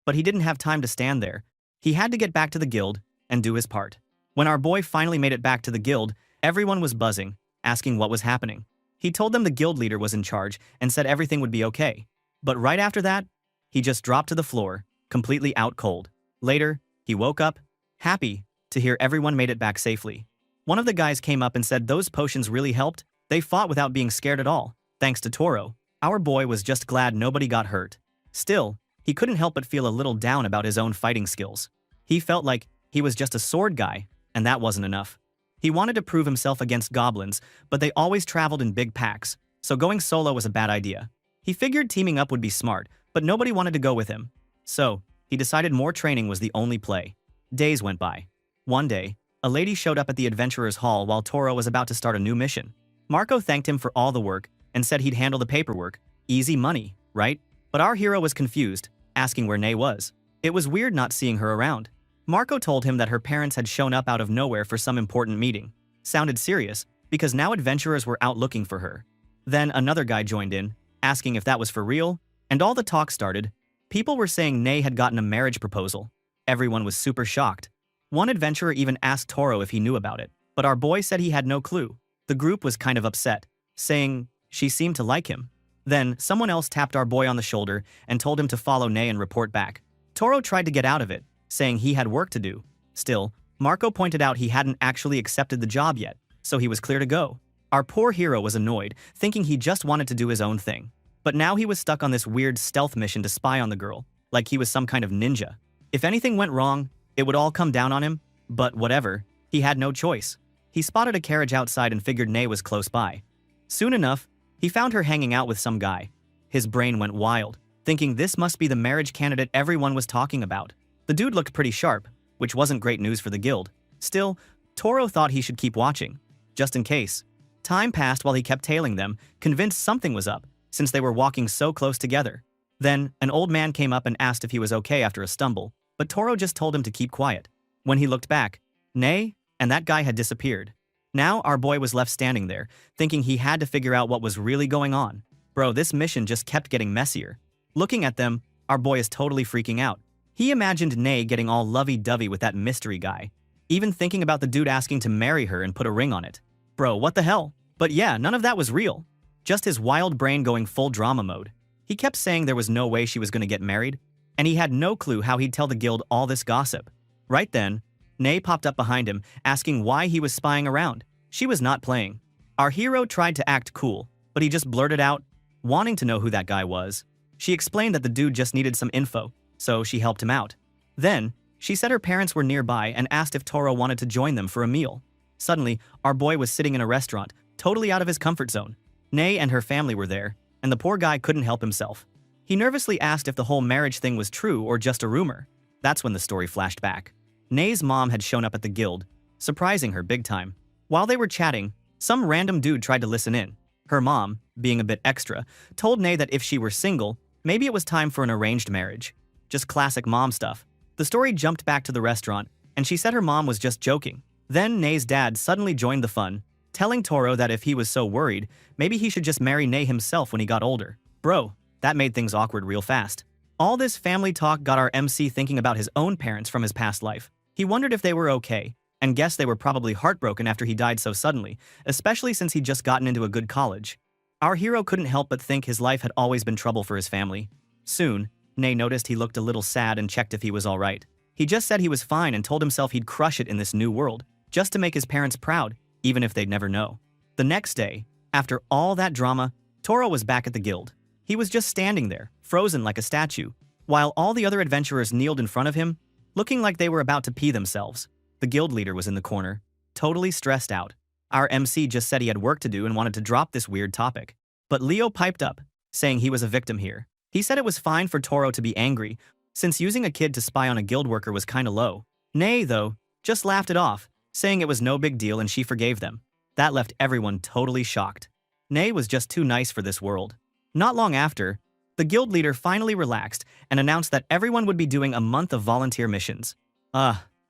but he didn't have time to stand there. He had to get back to the guild and do his part. When our boy finally made it back to the guild, everyone was buzzing, asking what was happening. He told them the guild leader was in charge and said everything would be okay. But right after that, he just dropped to the floor, completely out cold. Later, he woke up, happy to hear everyone made it back safely. One of the guys came up and said those potions really helped. They fought without being scared at all. Thanks to Toro, our boy was just glad nobody got hurt. Still, he couldn't help but feel a little down about his own fighting skills. He felt like he was just a sword guy, and that wasn't enough. He wanted to prove himself against goblins, but they always traveled in big packs, so going solo was a bad idea. He figured teaming up would be smart, but nobody wanted to go with him. So, he decided more training was the only play. Days went by. One day, a lady showed up at the adventurer's hall while Toro was about to start a new mission. Marco thanked him for all the work and said he'd handle the paperwork. Easy money, right? But our hero was confused, asking where Nay was. It was weird not seeing her around. Marco told him that her parents had shown up out of nowhere for some important meeting. Sounded serious, because now adventurers were out looking for her. Then another guy joined in, asking if that was for real, and all the talk started. People were saying Nay had gotten a marriage proposal. Everyone was super shocked. One adventurer even asked Toro if he knew about it, but our boy said he had no clue. The group was kind of upset, saying she seemed to like him. Then, someone else tapped our boy on the shoulder and told him to follow Nay and report back. Toro tried to get out of it, saying he had work to do. Still, Marco pointed out he hadn't actually accepted the job yet, so he was clear to go. Our poor hero was annoyed, thinking he just wanted to do his own thing. But now he was stuck on this weird stealth mission to spy on the girl, like he was some kind of ninja. If anything went wrong, it would all come down on him, but whatever, he had no choice. He spotted a carriage outside and figured Nay was close by. Soon enough, he found her hanging out with some guy. His brain went wild, thinking this must be the marriage candidate everyone was talking about. The dude looked pretty sharp, which wasn't great news for the guild. Still, Toro thought he should keep watching, just in case. Time passed while he kept tailing them, convinced something was up, since they were walking so close together. Then, an old man came up and asked if he was okay after a stumble, but Toro just told him to keep quiet. When he looked back, Nay and that guy had disappeared. Now our boy was left standing there, thinking he had to figure out what was really going on. Bro, this mission just kept getting messier. Looking at them, our boy is totally freaking out. He imagined Nay getting all lovey-dovey with that mystery guy, even thinking about the dude asking to marry her and put a ring on it. Bro, what the hell? But yeah, none of that was real. Just his wild brain going full drama mode. He kept saying there was no way she was going to get married, and he had no clue how he'd tell the guild all this gossip. Right then, Nay popped up behind him, asking why he was spying around. She was not playing. Our hero tried to act cool, but he just blurted out, wanting to know who that guy was. She explained that the dude just needed some info, so she helped him out. Then, she said her parents were nearby and asked if Toro wanted to join them for a meal. Suddenly, our boy was sitting in a restaurant, totally out of his comfort zone. Nay and her family were there, and the poor guy couldn't help himself. He nervously asked if the whole marriage thing was true or just a rumor. That's when the story flashed back. Nay's mom had shown up at the guild, surprising her big time. While they were chatting, some random dude tried to listen in. Her mom, being a bit extra, told Nay that if she were single, maybe it was time for an arranged marriage. Just classic mom stuff. The story jumped back to the restaurant, and she said her mom was just joking. Then Nay's dad suddenly joined the fun, telling Toro that if he was so worried, maybe he should just marry Nay himself when he got older. Bro, that made things awkward real fast. All this family talk got our MC thinking about his own parents from his past life. He wondered if they were okay, and guessed they were probably heartbroken after he died so suddenly, especially since he'd just gotten into a good college. Our hero couldn't help but think his life had always been trouble for his family. Soon, Nay noticed he looked a little sad and checked if he was alright. He just said he was fine and told himself he'd crush it in this new world, just to make his parents proud, even if they'd never know. The next day, after all that drama, Toro was back at the guild. He was just standing there, frozen like a statue, while all the other adventurers kneeled in front of him, looking like they were about to pee themselves. The guild leader was in the corner, totally stressed out. Our MC just said he had work to do and wanted to drop this weird topic. But Leo piped up, saying he was a victim here. He said it was fine for Toro to be angry, since using a kid to spy on a guild worker was kinda low. Nay, though, just laughed it off, saying it was no big deal and she forgave them. That left everyone totally shocked. Nay was just too nice for this world. Not long after, the guild leader finally relaxed and announced that everyone would be doing a month of volunteer missions.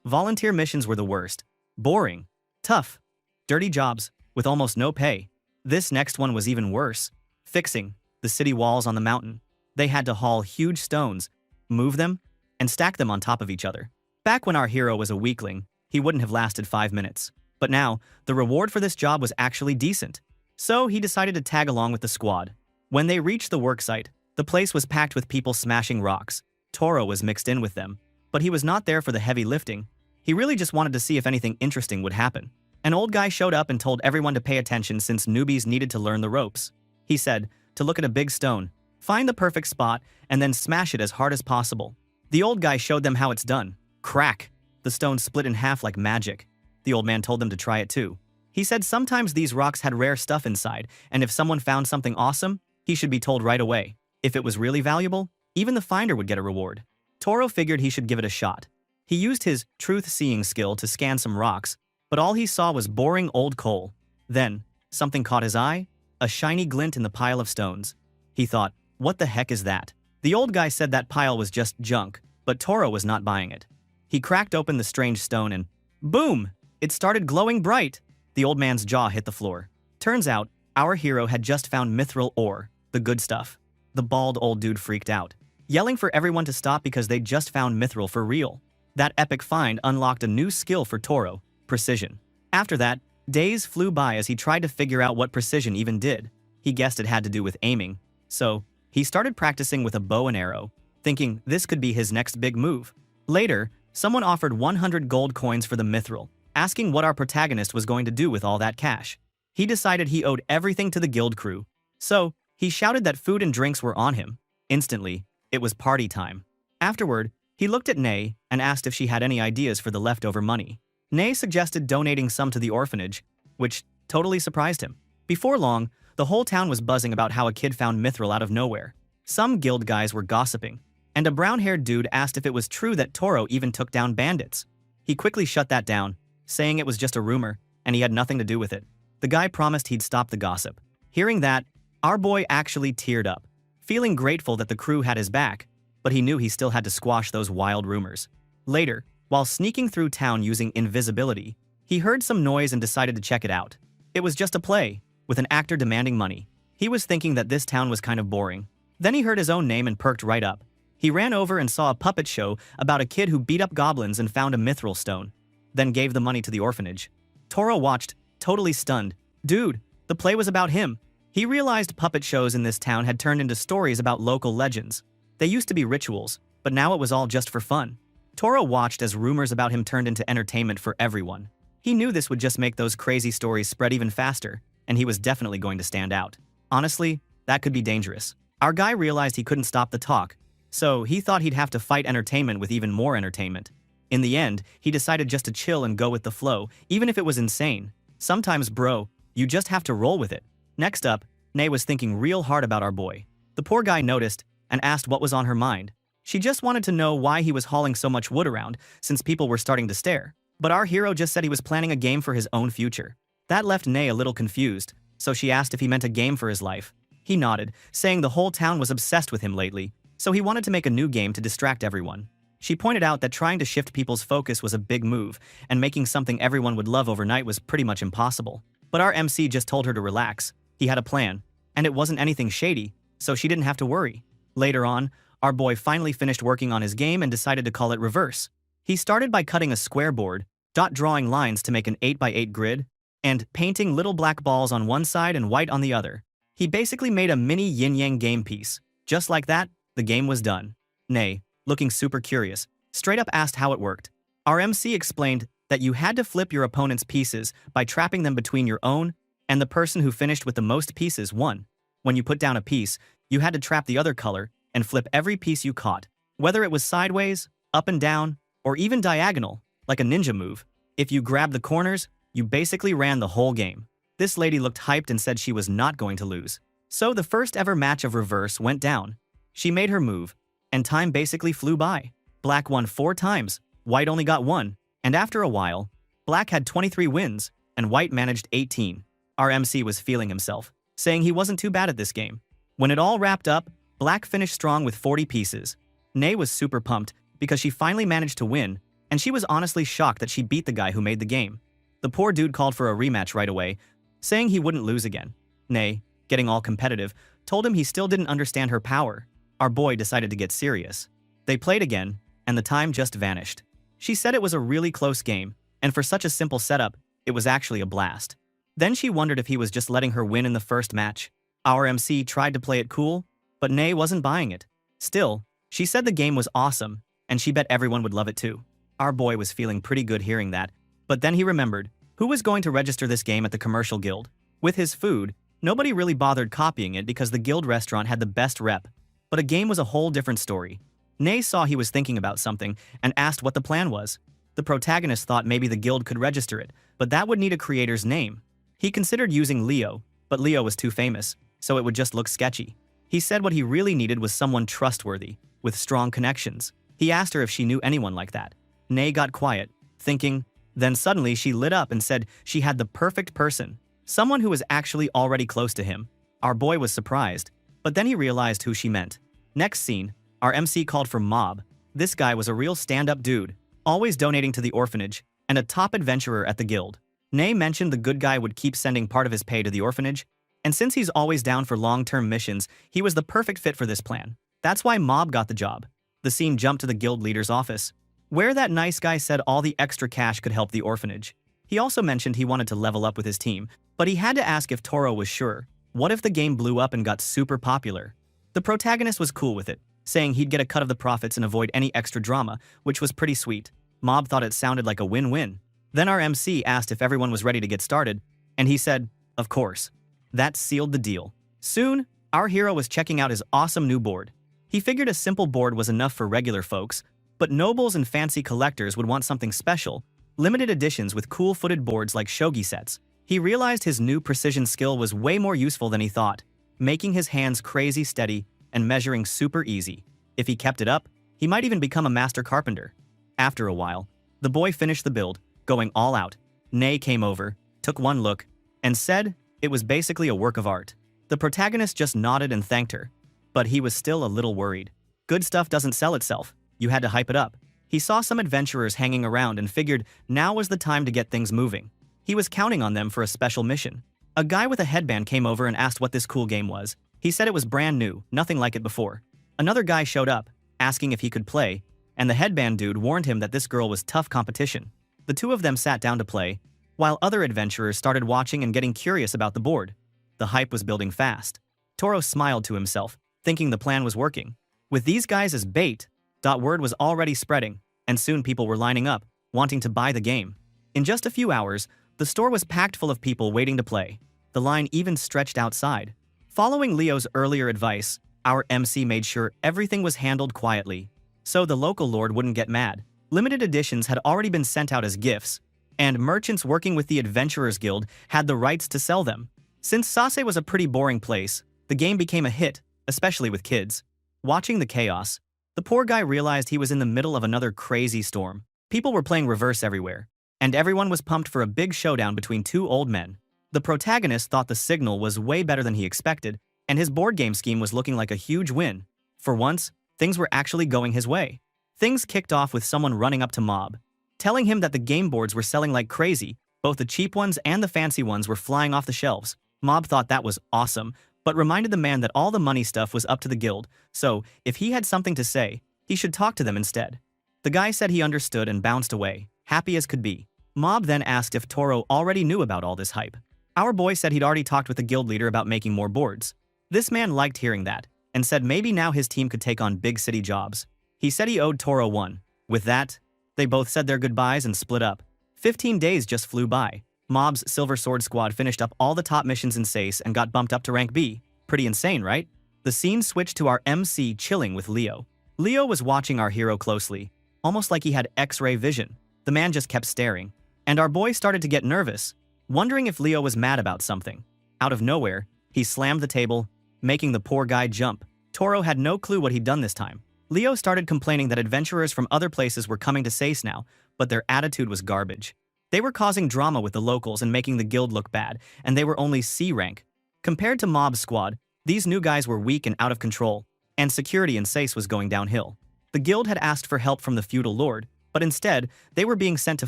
Volunteer missions were the worst. Boring, tough, dirty jobs with almost no pay. This next one was even worse. Fixing the city walls on the mountain. They had to haul huge stones, move them, and stack them on top of each other. Back when our hero was a weakling, he wouldn't have lasted 5 minutes. But now, the reward for this job was actually decent. So he decided to tag along with the squad. When they reached the worksite, the place was packed with people smashing rocks. Toro was mixed in with them. But he was not there for the heavy lifting. He really just wanted to see if anything interesting would happen. An old guy showed up and told everyone to pay attention since newbies needed to learn the ropes. He said to look at a big stone, find the perfect spot, and then smash it as hard as possible. The old guy showed them how it's done. Crack! The stone split in half like magic. The old man told them to try it too. He said sometimes these rocks had rare stuff inside, and if someone found something awesome, he should be told right away. If it was really valuable, even the finder would get a reward. Toro figured he should give it a shot. He used his truth-seeing skill to scan some rocks, but all he saw was boring old coal. Then, something caught his eye, a shiny glint in the pile of stones. He thought, what the heck is that? The old guy said that pile was just junk, but Toro was not buying it. He cracked open the strange stone and, boom! It started glowing bright. The old man's jaw hit the floor. Turns out, our hero had just found mithril ore, the good stuff. The bald old dude freaked out, yelling for everyone to stop because they'd just found mithril for real. That epic find unlocked a new skill for Toro, precision. After that, days flew by as he tried to figure out what precision even did. He guessed it had to do with aiming. So, he started practicing with a bow and arrow, thinking this could be his next big move. Later, someone offered 100 gold coins for the mithril, asking what our protagonist was going to do with all that cash. He decided he owed everything to the guild crew. So, he shouted that food and drinks were on him. Instantly, it was party time. Afterward, he looked at Nay and asked if she had any ideas for the leftover money. Nay suggested donating some to the orphanage, which totally surprised him. Before long, the whole town was buzzing about how a kid found mithril out of nowhere. Some guild guys were gossiping, and a brown-haired dude asked if it was true that Toro even took down bandits. He quickly shut that down, saying it was just a rumor, and he had nothing to do with it. The guy promised he'd stop the gossip. Hearing that, our boy actually teared up, feeling grateful that the crew had his back, but he knew he still had to squash those wild rumors. Later, while sneaking through town using invisibility, he heard some noise and decided to check it out. It was just a play, with an actor demanding money. He was thinking that this town was kind of boring. Then he heard his own name and perked right up. He ran over and saw a puppet show about a kid who beat up goblins and found a mithril stone, then gave the money to the orphanage. Toro watched, totally stunned. Dude, the play was about him. He realized puppet shows in this town had turned into stories about local legends. They used to be rituals, but now it was all just for fun. Toro watched as rumors about him turned into entertainment for everyone. He knew this would just make those crazy stories spread even faster, and he was definitely going to stand out. Honestly, that could be dangerous. Our guy realized he couldn't stop the talk, so he thought he'd have to fight entertainment with even more entertainment. In the end, he decided just to chill and go with the flow, even if it was insane. Sometimes, bro, you just have to roll with it. Next up, Nay was thinking real hard about our boy. The poor guy noticed and asked what was on her mind. She just wanted to know why he was hauling so much wood around, since people were starting to stare. But our hero just said he was planning a game for his own future. That left Nay a little confused, so she asked if he meant a game for his life. He nodded, saying the whole town was obsessed with him lately, so he wanted to make a new game to distract everyone. She pointed out that trying to shift people's focus was a big move, and making something everyone would love overnight was pretty much impossible. But our MC just told her to relax. He had a plan, and it wasn't anything shady, so she didn't have to worry. Later on, our boy finally finished working on his game and decided to call it reverse. He started by cutting a square board, drawing lines to make an 8x8 grid, and painting little black balls on one side and white on the other. He basically made a mini yin-yang game piece. Just like that, the game was done. Nay, looking super curious, straight up asked how it worked. Our MC explained that you had to flip your opponent's pieces by trapping them between your own, and the person who finished with the most pieces won. When you put down a piece, you had to trap the other color and flip every piece you caught, whether it was sideways, up and down, or even diagonal, like a ninja move. If you grabbed the corners, you basically ran the whole game. This lady looked hyped and said she was not going to lose. So the first ever match of reverse went down. She made her move, and time basically flew by. Black won 4 times, White only got 1, and after a while, Black had 23 wins, and White managed 18. Our MC was feeling himself, saying he wasn't too bad at this game. When it all wrapped up, Black finished strong with 40 pieces. Nay was super pumped because she finally managed to win, and she was honestly shocked that she beat the guy who made the game. The poor dude called for a rematch right away, saying he wouldn't lose again. Nay, getting all competitive, told him he still didn't understand her power. Our boy decided to get serious. They played again, and the time just vanished. She said it was a really close game, and for such a simple setup, it was actually a blast. Then she wondered if he was just letting her win in the first match. Our MC tried to play it cool, but Nay wasn't buying it. Still, she said the game was awesome, and she bet everyone would love it too. Our boy was feeling pretty good hearing that, but then he remembered, who was going to register this game at the commercial guild? With his food, nobody really bothered copying it because the guild restaurant had the best rep, but a game was a whole different story. Nay saw he was thinking about something and asked what the plan was. The protagonist thought maybe the guild could register it, but that would need a creator's name. He considered using Leo, but Leo was too famous, so it would just look sketchy. He said what he really needed was someone trustworthy, with strong connections. He asked her if she knew anyone like that. Nay got quiet, thinking, then suddenly she lit up and said she had the perfect person, someone who was actually already close to him. Our boy was surprised, but then he realized who she meant. Next scene, our MC called for Mob. This guy was a real stand-up dude, always donating to the orphanage, and a top adventurer at the guild. Nay mentioned the good guy would keep sending part of his pay to the orphanage, and since he's always down for long-term missions, he was the perfect fit for this plan. That's why Mob got the job. The scene jumped to the guild leader's office, where that nice guy said all the extra cash could help the orphanage. He also mentioned he wanted to level up with his team, but he had to ask if Toro was sure. What if the game blew up and got super popular? The protagonist was cool with it, saying he'd get a cut of the profits and avoid any extra drama, which was pretty sweet. Mob thought it sounded like a win-win. Then our MC asked if everyone was ready to get started, and he said, of course. That sealed the deal. Soon, our hero was checking out his awesome new board. He figured a simple board was enough for regular folks, but nobles and fancy collectors would want something special, limited editions with cool-footed boards like shogi sets. He realized his new precision skill was way more useful than he thought, making his hands crazy steady and measuring super easy. If he kept it up, he might even become a master carpenter. After a while, the boy finished the build, going all out. Nay came over, took one look, and said it was basically a work of art. The protagonist just nodded and thanked her, but he was still a little worried. Good stuff doesn't sell itself. You had to hype it up. He saw some adventurers hanging around and figured now was the time to get things moving. He was counting on them for a special mission. A guy with a headband came over and asked what this cool game was. He said it was brand new, nothing like it before. Another guy showed up, asking if he could play, and the headband dude warned him that this girl was tough competition. The two of them sat down to play, while other adventurers started watching and getting curious about the board. The hype was building fast. Toro smiled to himself, thinking the plan was working. With these guys as bait, word was already spreading, and soon people were lining up, wanting to buy the game. In just a few hours, the store was packed full of people waiting to play. The line even stretched outside. Following Leo's earlier advice, our MC made sure everything was handled quietly, so the local lord wouldn't get mad. Limited editions had already been sent out as gifts, and merchants working with the Adventurers Guild had the rights to sell them. Since Sase was a pretty boring place, the game became a hit, especially with kids. Watching the chaos, the poor guy realized he was in the middle of another crazy storm. People were playing reverse everywhere, and everyone was pumped for a big showdown between two old men. The protagonist thought the signal was way better than he expected, and his board game scheme was looking like a huge win. For once, things were actually going his way. Things kicked off with someone running up to Mob, telling him that the game boards were selling like crazy. Both the cheap ones and the fancy ones were flying off the shelves. Mob thought that was awesome, but reminded the man that all the money stuff was up to the guild, so if he had something to say, he should talk to them instead. The guy said he understood and bounced away, happy as could be. Mob then asked if Toro already knew about all this hype. Our boy said he'd already talked with the guild leader about making more boards. This man liked hearing that, and said maybe now his team could take on big city jobs. He said he owed Toro one. With that, they both said their goodbyes and split up. 15 days just flew by. Mob's Silver Sword Squad finished up all the top missions in SACE and got bumped up to rank B. Pretty insane, right? The scene switched to our MC chilling with Leo. Leo was watching our hero closely, almost like he had X-ray vision. The man just kept staring, and our boy started to get nervous, wondering if Leo was mad about something. Out of nowhere, he slammed the table, making the poor guy jump. Toro had no clue what he'd done this time. Leo started complaining that adventurers from other places were coming to Sace now, but their attitude was garbage. They were causing drama with the locals and making the guild look bad, and they were only C rank. Compared to Mob's squad, these new guys were weak and out of control, and security in Sace was going downhill. The guild had asked for help from the feudal lord, but instead, they were being sent to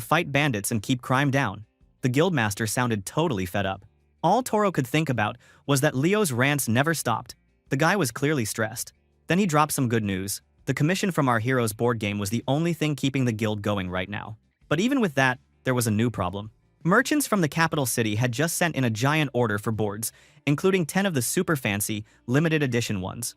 fight bandits and keep crime down. The guildmaster sounded totally fed up. All Toro could think about was that Leo's rants never stopped. The guy was clearly stressed. Then he dropped some good news. The commission from our hero's board game was the only thing keeping the guild going right now. But even with that, there was a new problem. Merchants from the capital city had just sent in a giant order for boards, including 10 of the super fancy, limited edition ones.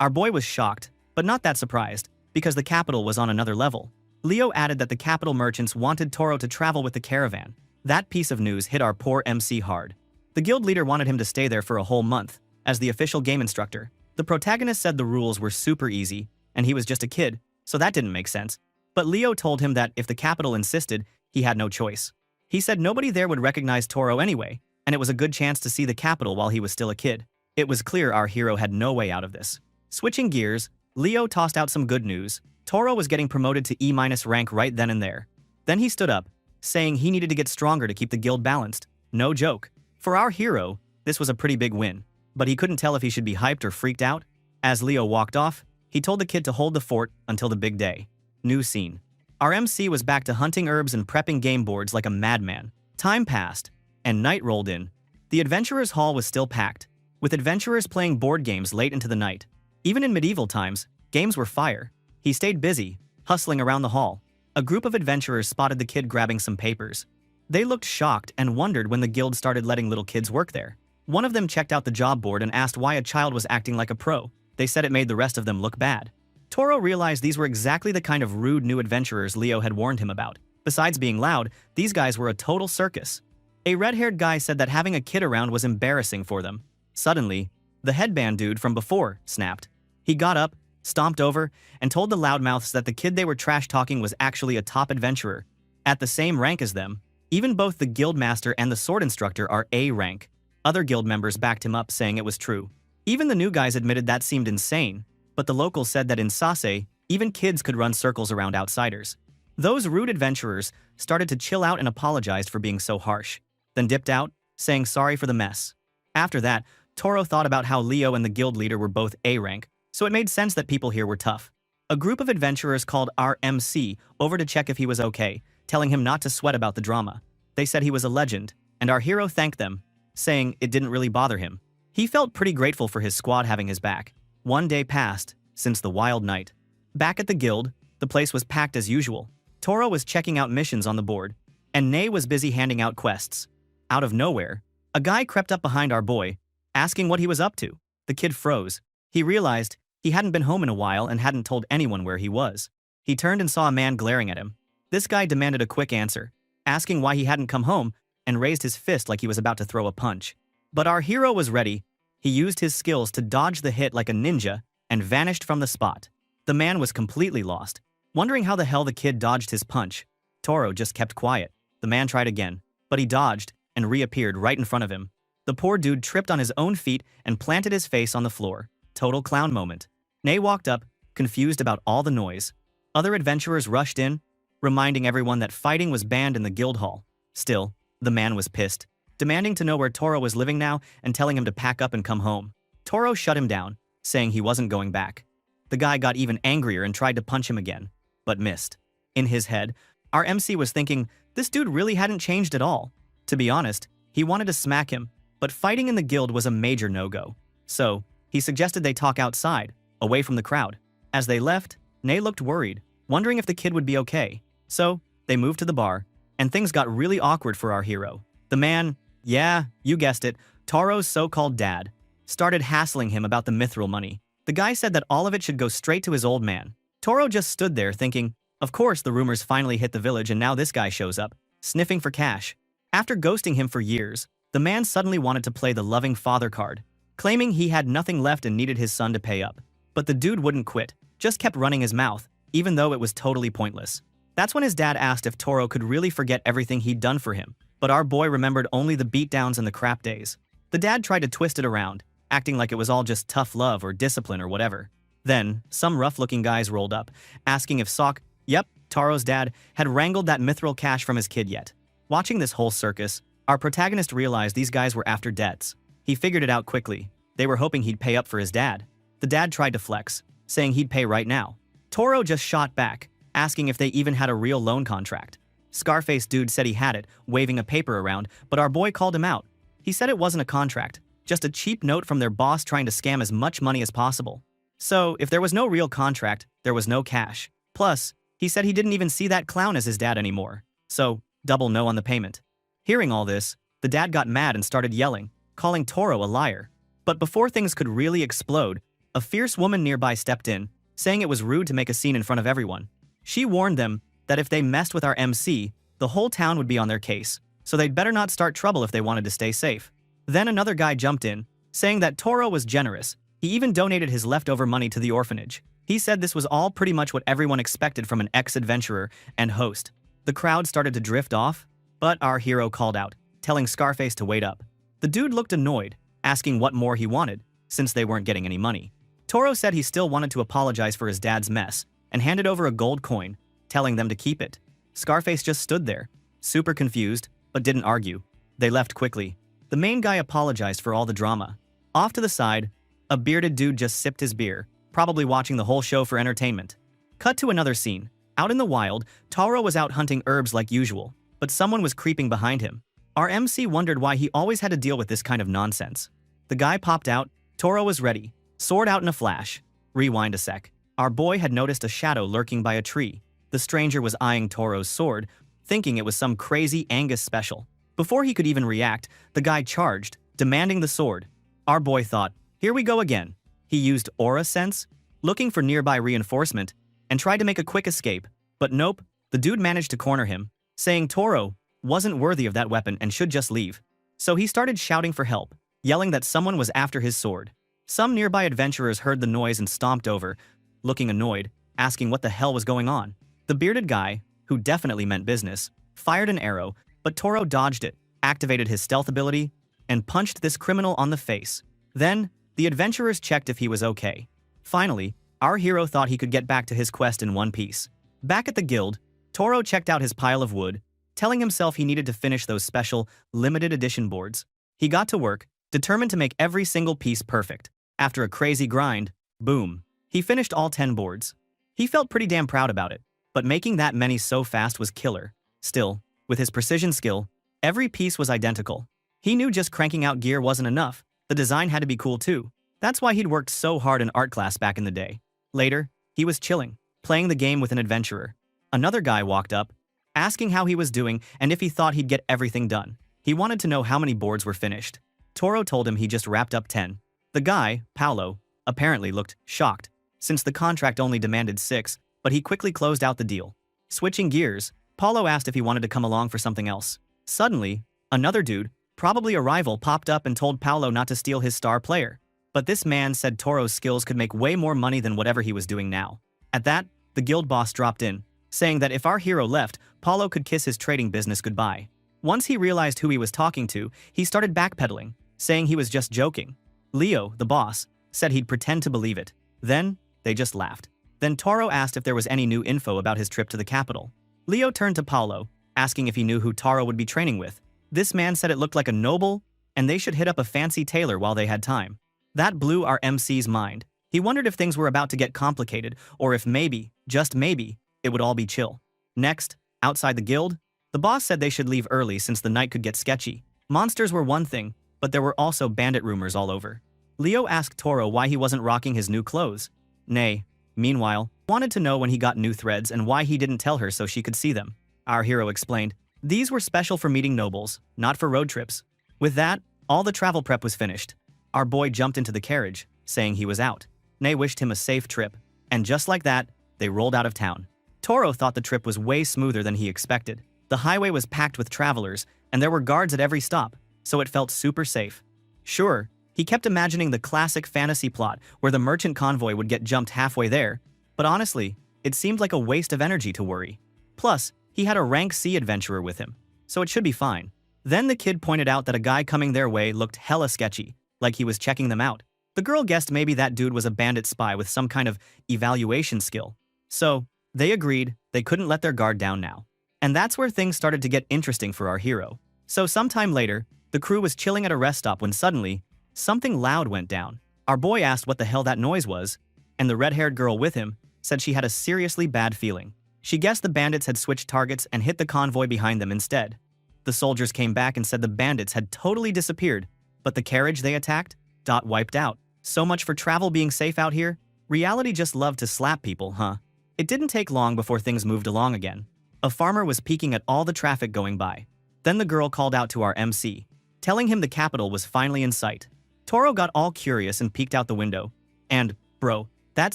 Our boy was shocked, but not that surprised, because the capital was on another level. Leo added that the capital merchants wanted Toro to travel with the caravan. That piece of news hit our poor MC hard. The guild leader wanted him to stay there for a whole month, as the official game instructor. The protagonist said the rules were super easy, and he was just a kid, so that didn't make sense. But Leo told him that if the capital insisted, he had no choice. He said nobody there would recognize Toro anyway, and it was a good chance to see the capital while he was still a kid. It was clear our hero had no way out of this. Switching gears, Leo tossed out some good news. Toro was getting promoted to E- rank right then and there. Then he stood up, saying he needed to get stronger to keep the guild balanced. No joke. For our hero, this was a pretty big win, but he couldn't tell if he should be hyped or freaked out. As Leo walked off, he told the kid to hold the fort until the big day. New scene. Our MC was back to hunting herbs and prepping game boards like a madman. Time passed, and night rolled in. The adventurers' hall was still packed, with adventurers playing board games late into the night. Even in medieval times, games were fire. He stayed busy, hustling around the hall. A group of adventurers spotted the kid grabbing some papers. They looked shocked and wondered when the guild started letting little kids work there. One of them checked out the job board and asked why a child was acting like a pro. They said it made the rest of them look bad. Toro realized these were exactly the kind of rude new adventurers Leo had warned him about. Besides being loud, these guys were a total circus. A red-haired guy said that having a kid around was embarrassing for them. Suddenly, the headband dude from before snapped. He got up, stomped over, and told the loudmouths that the kid they were trash-talking was actually a top adventurer, at the same rank as them. Even both the guildmaster and the sword instructor are A rank. Other guild members backed him up, saying it was true. Even the new guys admitted that seemed insane, but the locals said that in Sase, even kids could run circles around outsiders. Those rude adventurers started to chill out and apologized for being so harsh, then dipped out, saying sorry for the mess. After that, Toro thought about how Leo and the guild leader were both A rank, so it made sense that people here were tough. A group of adventurers called our MC over to check if he was okay, telling him not to sweat about the drama. They said he was a legend, and our hero thanked them, saying it didn't really bother him. He felt pretty grateful for his squad having his back. One day passed since the wild night. Back at the guild, the place was packed as usual. Toro was checking out missions on the board, and Nay was busy handing out quests. Out of nowhere, a guy crept up behind our boy, asking what he was up to. The kid froze. He realized he hadn't been home in a while and hadn't told anyone where he was. He turned and saw a man glaring at him. This guy demanded a quick answer, asking why he hadn't come home, and raised his fist like he was about to throw a punch. But our hero was ready. He used his skills to dodge the hit like a ninja and vanished from the spot. The man was completely lost, wondering how the hell the kid dodged his punch. Toro just kept quiet. The man tried again, but he dodged and reappeared right in front of him. The poor dude tripped on his own feet and planted his face on the floor. Total clown moment. Nay walked up, confused about all the noise. Other adventurers rushed in, reminding everyone that fighting was banned in the guild hall. Still, the man was pissed, demanding to know where Toro was living now and telling him to pack up and come home. Toro shut him down, saying he wasn't going back. The guy got even angrier and tried to punch him again, but missed. In his head, our MC was thinking this dude really hadn't changed at all. To be honest, he wanted to smack him, but fighting in the guild was a major no-go. So, he suggested they talk outside, away from the crowd. As they left, Nay looked worried, wondering if the kid would be okay. So, they moved to the bar, and things got really awkward for our hero. The man, yeah, you guessed it, Toro's so-called dad, started hassling him about the mithril money. The guy said that all of it should go straight to his old man. Toro just stood there thinking, of course the rumors finally hit the village and now this guy shows up, sniffing for cash. After ghosting him for years, the man suddenly wanted to play the loving father card, claiming he had nothing left and needed his son to pay up. But the dude wouldn't quit, just kept running his mouth, even though it was totally pointless. That's when his dad asked if Toro could really forget everything he'd done for him, but our boy remembered only the beatdowns and the crap days. The dad tried to twist it around, acting like it was all just tough love or discipline or whatever. Then, some rough-looking guys rolled up, asking if yep, Taro's dad, had wrangled that mithril cash from his kid yet. Watching this whole circus, our protagonist realized these guys were after debts. He figured it out quickly. They were hoping he'd pay up for his dad. The dad tried to flex, saying he'd pay right now. Toro just shot back, asking if they even had a real loan contract. Scarface dude said he had it, waving a paper around, but our boy called him out. He said it wasn't a contract, just a cheap note from their boss trying to scam as much money as possible. So, if there was no real contract, there was no cash. Plus, he said he didn't even see that clown as his dad anymore. So, double no on the payment. Hearing all this, the dad got mad and started yelling, calling Toro a liar. But before things could really explode, a fierce woman nearby stepped in, saying it was rude to make a scene in front of everyone. She warned them that if they messed with our MC, the whole town would be on their case, so they'd better not start trouble if they wanted to stay safe. Then another guy jumped in, saying that Toro was generous. He even donated his leftover money to the orphanage. He said this was all pretty much what everyone expected from an ex-adventurer and host. The crowd started to drift off, but our hero called out, telling Scarface to wait up. The dude looked annoyed, asking what more he wanted, since they weren't getting any money. Toro said he still wanted to apologize for his dad's mess, and handed over a gold coin, telling them to keep it. Scarface just stood there, super confused, but didn't argue. They left quickly. The main guy apologized for all the drama. Off to the side, a bearded dude just sipped his beer, probably watching the whole show for entertainment. Cut to another scene. Out in the wild, Taro was out hunting herbs like usual, but someone was creeping behind him. Our MC wondered why he always had to deal with this kind of nonsense. The guy popped out, Toro was ready, sword out in a flash. Rewind a sec. Our boy had noticed a shadow lurking by a tree. The stranger was eyeing Toro's sword, thinking it was some crazy Angus special. Before he could even react, the guy charged, demanding the sword. Our boy thought, here we go again. He used aura sense, looking for nearby reinforcement, and tried to make a quick escape. But nope, the dude managed to corner him, saying Toro wasn't worthy of that weapon and should just leave. So he started shouting for help, yelling that someone was after his sword. Some nearby adventurers heard the noise and stomped over, looking annoyed, asking what the hell was going on. The bearded guy, who definitely meant business, fired an arrow, but Toro dodged it, activated his stealth ability, and punched this criminal on the face. Then, the adventurers checked if he was okay. Finally, our hero thought he could get back to his quest in one piece. Back at the guild, Toro checked out his pile of wood, telling himself he needed to finish those special, limited edition boards. He got to work, determined to make every single piece perfect. After a crazy grind, boom, he finished all 10 boards. He felt pretty damn proud about it, but making that many so fast was killer. Still, with his precision skill, every piece was identical. He knew just cranking out gear wasn't enough, the design had to be cool too. That's why he'd worked so hard in art class back in the day. Later, he was chilling, playing the game with an adventurer. Another guy walked up, asking how he was doing and if he thought he'd get everything done. He wanted to know how many boards were finished. Toro told him he just wrapped up 10. The guy, Paolo, apparently looked shocked, since the contract only demanded 6, but he quickly closed out the deal. Switching gears, Paulo asked if he wanted to come along for something else. Suddenly, another dude, probably a rival, popped up and told Paolo not to steal his star player. But this man said Toro's skills could make way more money than whatever he was doing now. At that, the guild boss dropped in, saying that if our hero left, Paulo could kiss his trading business goodbye. Once he realized who he was talking to, he started backpedaling, saying he was just joking. Leo, the boss, said he'd pretend to believe it. Then, they just laughed. Then Toro asked if there was any new info about his trip to the capital. Leo turned to Paulo, asking if he knew who Taro would be training with. This man said it looked like a noble, and they should hit up a fancy tailor while they had time. That blew our MC's mind. He wondered if things were about to get complicated, or if maybe, just maybe, it would all be chill. Next, outside the guild, the boss said they should leave early since the night could get sketchy. Monsters were one thing, but there were also bandit rumors all over. Leo asked Toro why he wasn't rocking his new clothes. Nay, meanwhile, wanted to know when he got new threads and why he didn't tell her so she could see them. Our hero explained, these were special for meeting nobles, not for road trips. With that, all the travel prep was finished. Our boy jumped into the carriage, saying he was out. Nay wished him a safe trip, and just like that, they rolled out of town. Toro thought the trip was way smoother than he expected. The highway was packed with travelers, and there were guards at every stop, so it felt super safe. Sure, he kept imagining the classic fantasy plot where the merchant convoy would get jumped halfway there, but honestly, it seemed like a waste of energy to worry. Plus, he had a rank C adventurer with him, so it should be fine. Then the kid pointed out that a guy coming their way looked hella sketchy, like he was checking them out. The girl guessed maybe that dude was a bandit spy with some kind of evaluation skill. So, they agreed they couldn't let their guard down now. And that's where things started to get interesting for our hero. So sometime later, the crew was chilling at a rest stop when suddenly, something loud went down. Our boy asked what the hell that noise was, and the red-haired girl with him said she had a seriously bad feeling. She guessed the bandits had switched targets and hit the convoy behind them instead. The soldiers came back and said the bandits had totally disappeared, but the carriage they attacked got wiped out. So much for travel being safe out here. Reality just loved to slap people, huh? It didn't take long before things moved along again. A farmer was peeking at all the traffic going by. Then the girl called out to our MC, telling him the capital was finally in sight. Toro got all curious and peeked out the window. And, bro, that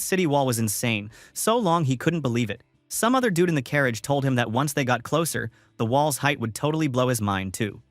city wall was insane, so long he couldn't believe it. Some other dude in the carriage told him that once they got closer, the wall's height would totally blow his mind too.